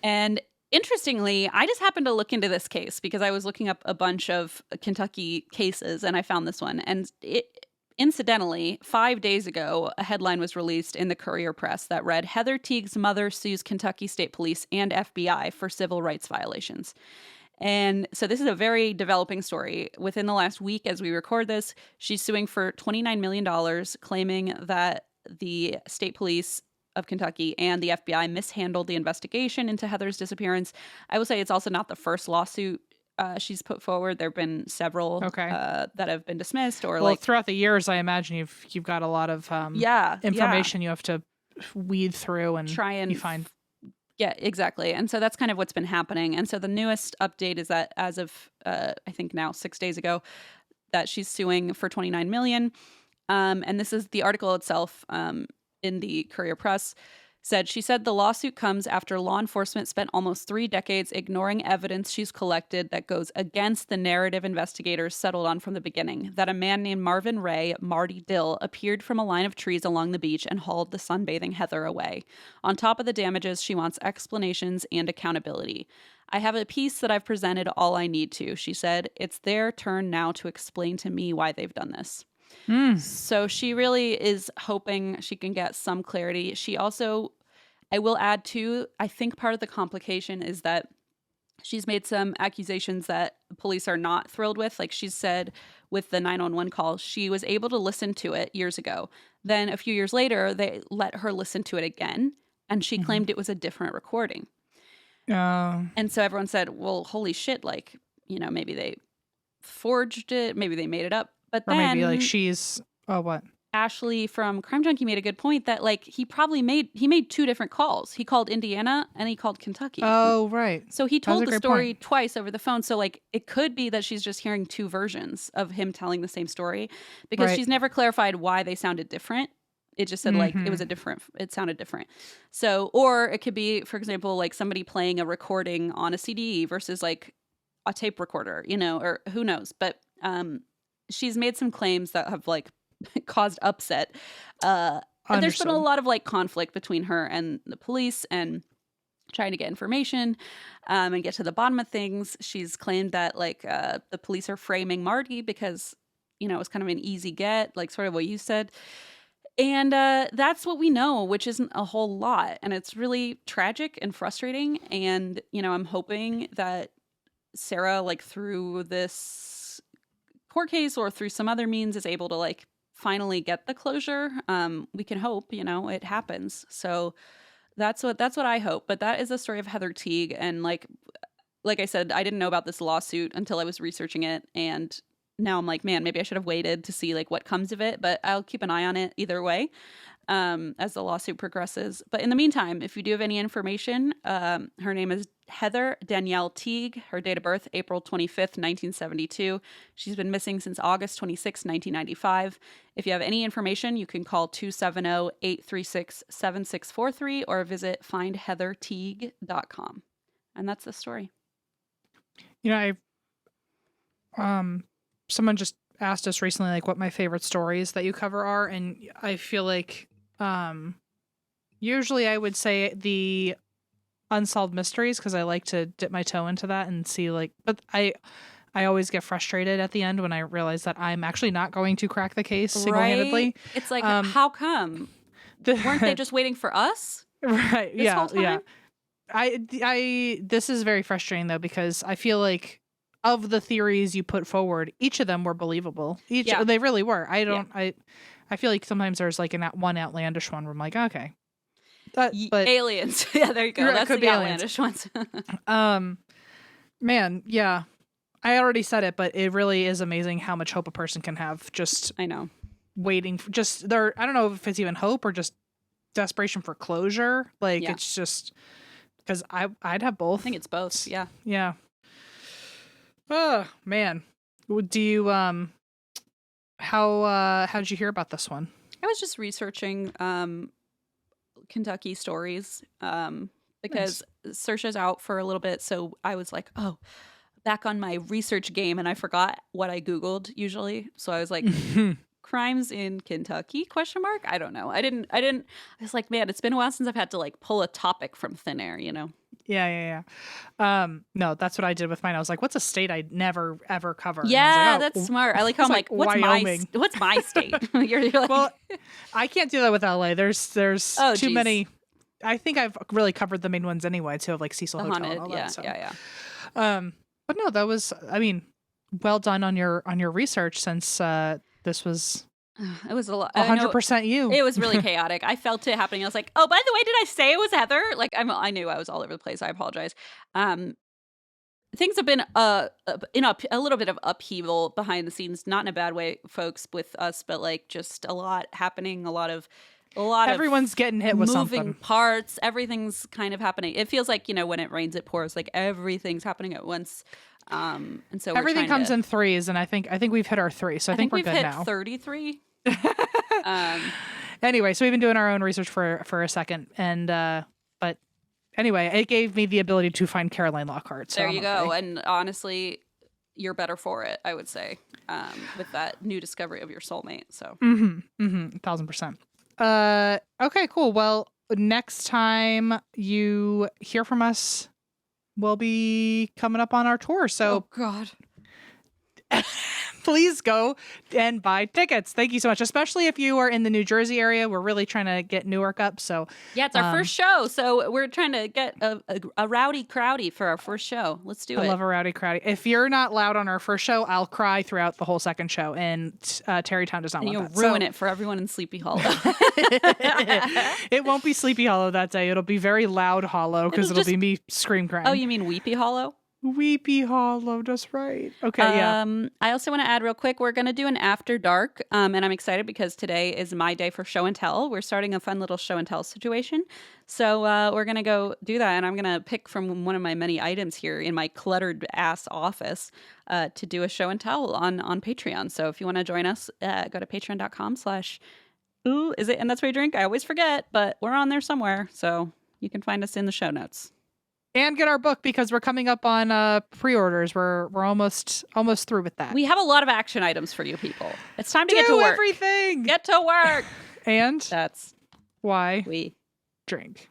And interestingly, I just happened to look into this case because I was looking up a bunch of Kentucky cases, and I found this one. And incidentally, 5 days ago, a headline was released in the Courier Press that read, Heather Teague's mother sues Kentucky State Police and FBI for civil rights violations. And so this is a very developing story. Within the last week, as we record this, she's suing for $29 million, claiming that the state police of Kentucky and the FBI mishandled the investigation into Heather's disappearance. I will say it's also not the first lawsuit she's put forward. There have been several Okay. that have been dismissed or Well, like throughout the years, I imagine you've got a lot of yeah information you have to weed through, and try and you find. Yeah, exactly. And so that's kind of what's been happening. And so the newest update is that as of I think now 6 days ago, that she's suing for 29 million. And this is the article itself in the Courier Press. She said the lawsuit comes after law enforcement spent almost 3 decades ignoring evidence she's collected that goes against the narrative investigators settled on from the beginning, that a man named Marvin Ray, Marty Dill, appeared from a line of trees along the beach and hauled the sunbathing Heather away. On top of the damages, she wants explanations and accountability. I have a piece that I've presented all I need to, she said. It's their turn now to explain to me why they've done this. So she really is hoping she can get some clarity. She also, I will add too, I think part of the complication is that she's made some accusations that the police are not thrilled with. Like she said with the 911 call, she was able to listen to it years ago. Then a few years later, they let her listen to it again, and she claimed it was a different recording. And so everyone said, well, holy shit, like, maybe they forged it, maybe they made it up. But or then maybe like she's what? Ashley from Crime Junkie made a good point that like he made 2 different calls. He called Indiana and he called Kentucky. Oh, right. So he told the story point. twice over the phone. So like it could be that she's just hearing 2 versions of him telling the same story because she's never clarified why they sounded different. It just said like it sounded different. So, or it could be, for example, like somebody playing a recording on a CD versus like a tape recorder, or who knows. But she's made some claims that have like caused upset. And there's been a lot of like conflict between her and the police and trying to get information and get to the bottom of things. She's claimed that like the police are framing Marty because, it was kind of an easy get, like sort of what you said. And that's what we know, which isn't a whole lot. And it's really tragic and frustrating. And, I'm hoping that Sarah, like through this court case or through some other means, is able to like finally get the closure. We can hope, it happens. So that's what I hope. But that is the story of Heather Teague. And like I said, I didn't know about this lawsuit until I was researching it. And now I'm like, man, maybe I should have waited to see like what comes of it, but I'll keep an eye on it either way as the lawsuit progresses. But in the meantime, if you do have any information, her name is Heather Danielle Teague. Her date of birth, April 25th, 1972. She's been missing since August 26, 1995. If you have any information, you can call 270-836-7643 or visit findheatherteague.com. And that's the story. Someone just asked us recently, like, what my favorite stories that you cover are, and I feel like usually I would say the unsolved mysteries because I like to dip my toe into that and see like, but I always get frustrated at the end when I realize that I'm actually not going to crack the case single-handedly. Right? It's like, how come? Weren't they just waiting for us? Right. This whole time? Yeah. This is very frustrating though because I feel like of the theories you put forward, each of them were believable. They really were. I feel like sometimes there's like one outlandish one where I'm like, okay. But aliens. Yeah, there you go. That's the outlandish ones. Man, yeah. I already said it, but it really is amazing how much hope a person can have just I know. Waiting for just I don't know if it's even hope or just desperation for closure. Like it's just because I'd have both. I think it's both. Yeah. Yeah. Oh man, do you how did you hear about this one? I was just researching Kentucky stories because Saoirse's out for a little bit, so I was like, oh, back on my research game, and I forgot what I Googled usually, so I was like. Crimes in Kentucky? ? I don't know. I didn't. I was like, man, it's been a while since I've had to like pull a topic from thin air, Yeah. No, that's what I did with mine. I was like, what's a state I'd never ever cover? Yeah, like, that's smart. I like how I'm like, what's Wyoming. what's my state? you're like, well, I can't do that with LA. There's too many. I think I've really covered the main ones anyway, too, of like Cecil Hotel Haunted, and all that. Yeah. But no, that was. I mean, well done on your research since this was. It was a lot. 100% you. It was really chaotic. I felt it happening. I was like, oh, by the way, did I say it was Heather? Like I knew I was all over the place. I apologize. things have been in a little bit of upheaval behind the scenes, not in a bad way, folks, with us, but like just a lot happening, a lot of Everyone's getting hit with moving something. parts. Everything's kind of happening. It feels like, when it rains, it pours. Like everything's happening at once. And so everything comes in threes, and I think we've hit our 3, so I think we're good now. We've hit 33. Anyway, so we've been doing our own research for a second, and but anyway, it gave me the ability to find Caroline Lockhart. So there you go. And honestly, you're better for it, I would say, with that new discovery of your soulmate. So 1000%. Okay, cool. Well, next time you hear from us, we'll be coming up on our tour. So, oh God. Please go and buy tickets. Thank you so much, especially if you are in the New Jersey area. We're really trying to get Newark up. So yeah, it's our first show. So we're trying to get a rowdy crowdy for our first show. Let's do it. I love a rowdy crowdy. If you're not loud on our first show, I'll cry throughout the whole second show. And Terrytown does not want that. You'll ruin it for everyone in Sleepy Hollow. It won't be Sleepy Hollow that day. It'll be very loud hollow because it'll be me scream crying. Oh, you mean Weepy Hollow? Weepy Hollow, that's right. Okay, yeah. I also want to add real quick, we're going to do an after dark, and I'm excited because today is my day for show and tell. We're starting a fun little show and tell situation. So we're going to go do that, and I'm going to pick from one of my many items here in my cluttered ass office to do a show and tell on Patreon. So if you want to join us, go to patreon.com/ooh, is it? And that's where you drink? I always forget, but we're on there somewhere. So you can find us in the show notes. And get our book because we're coming up on pre-orders. We're almost through with that. We have a lot of action items for you people. It's time to get to work. Everything. Get to work. And that's why we drink.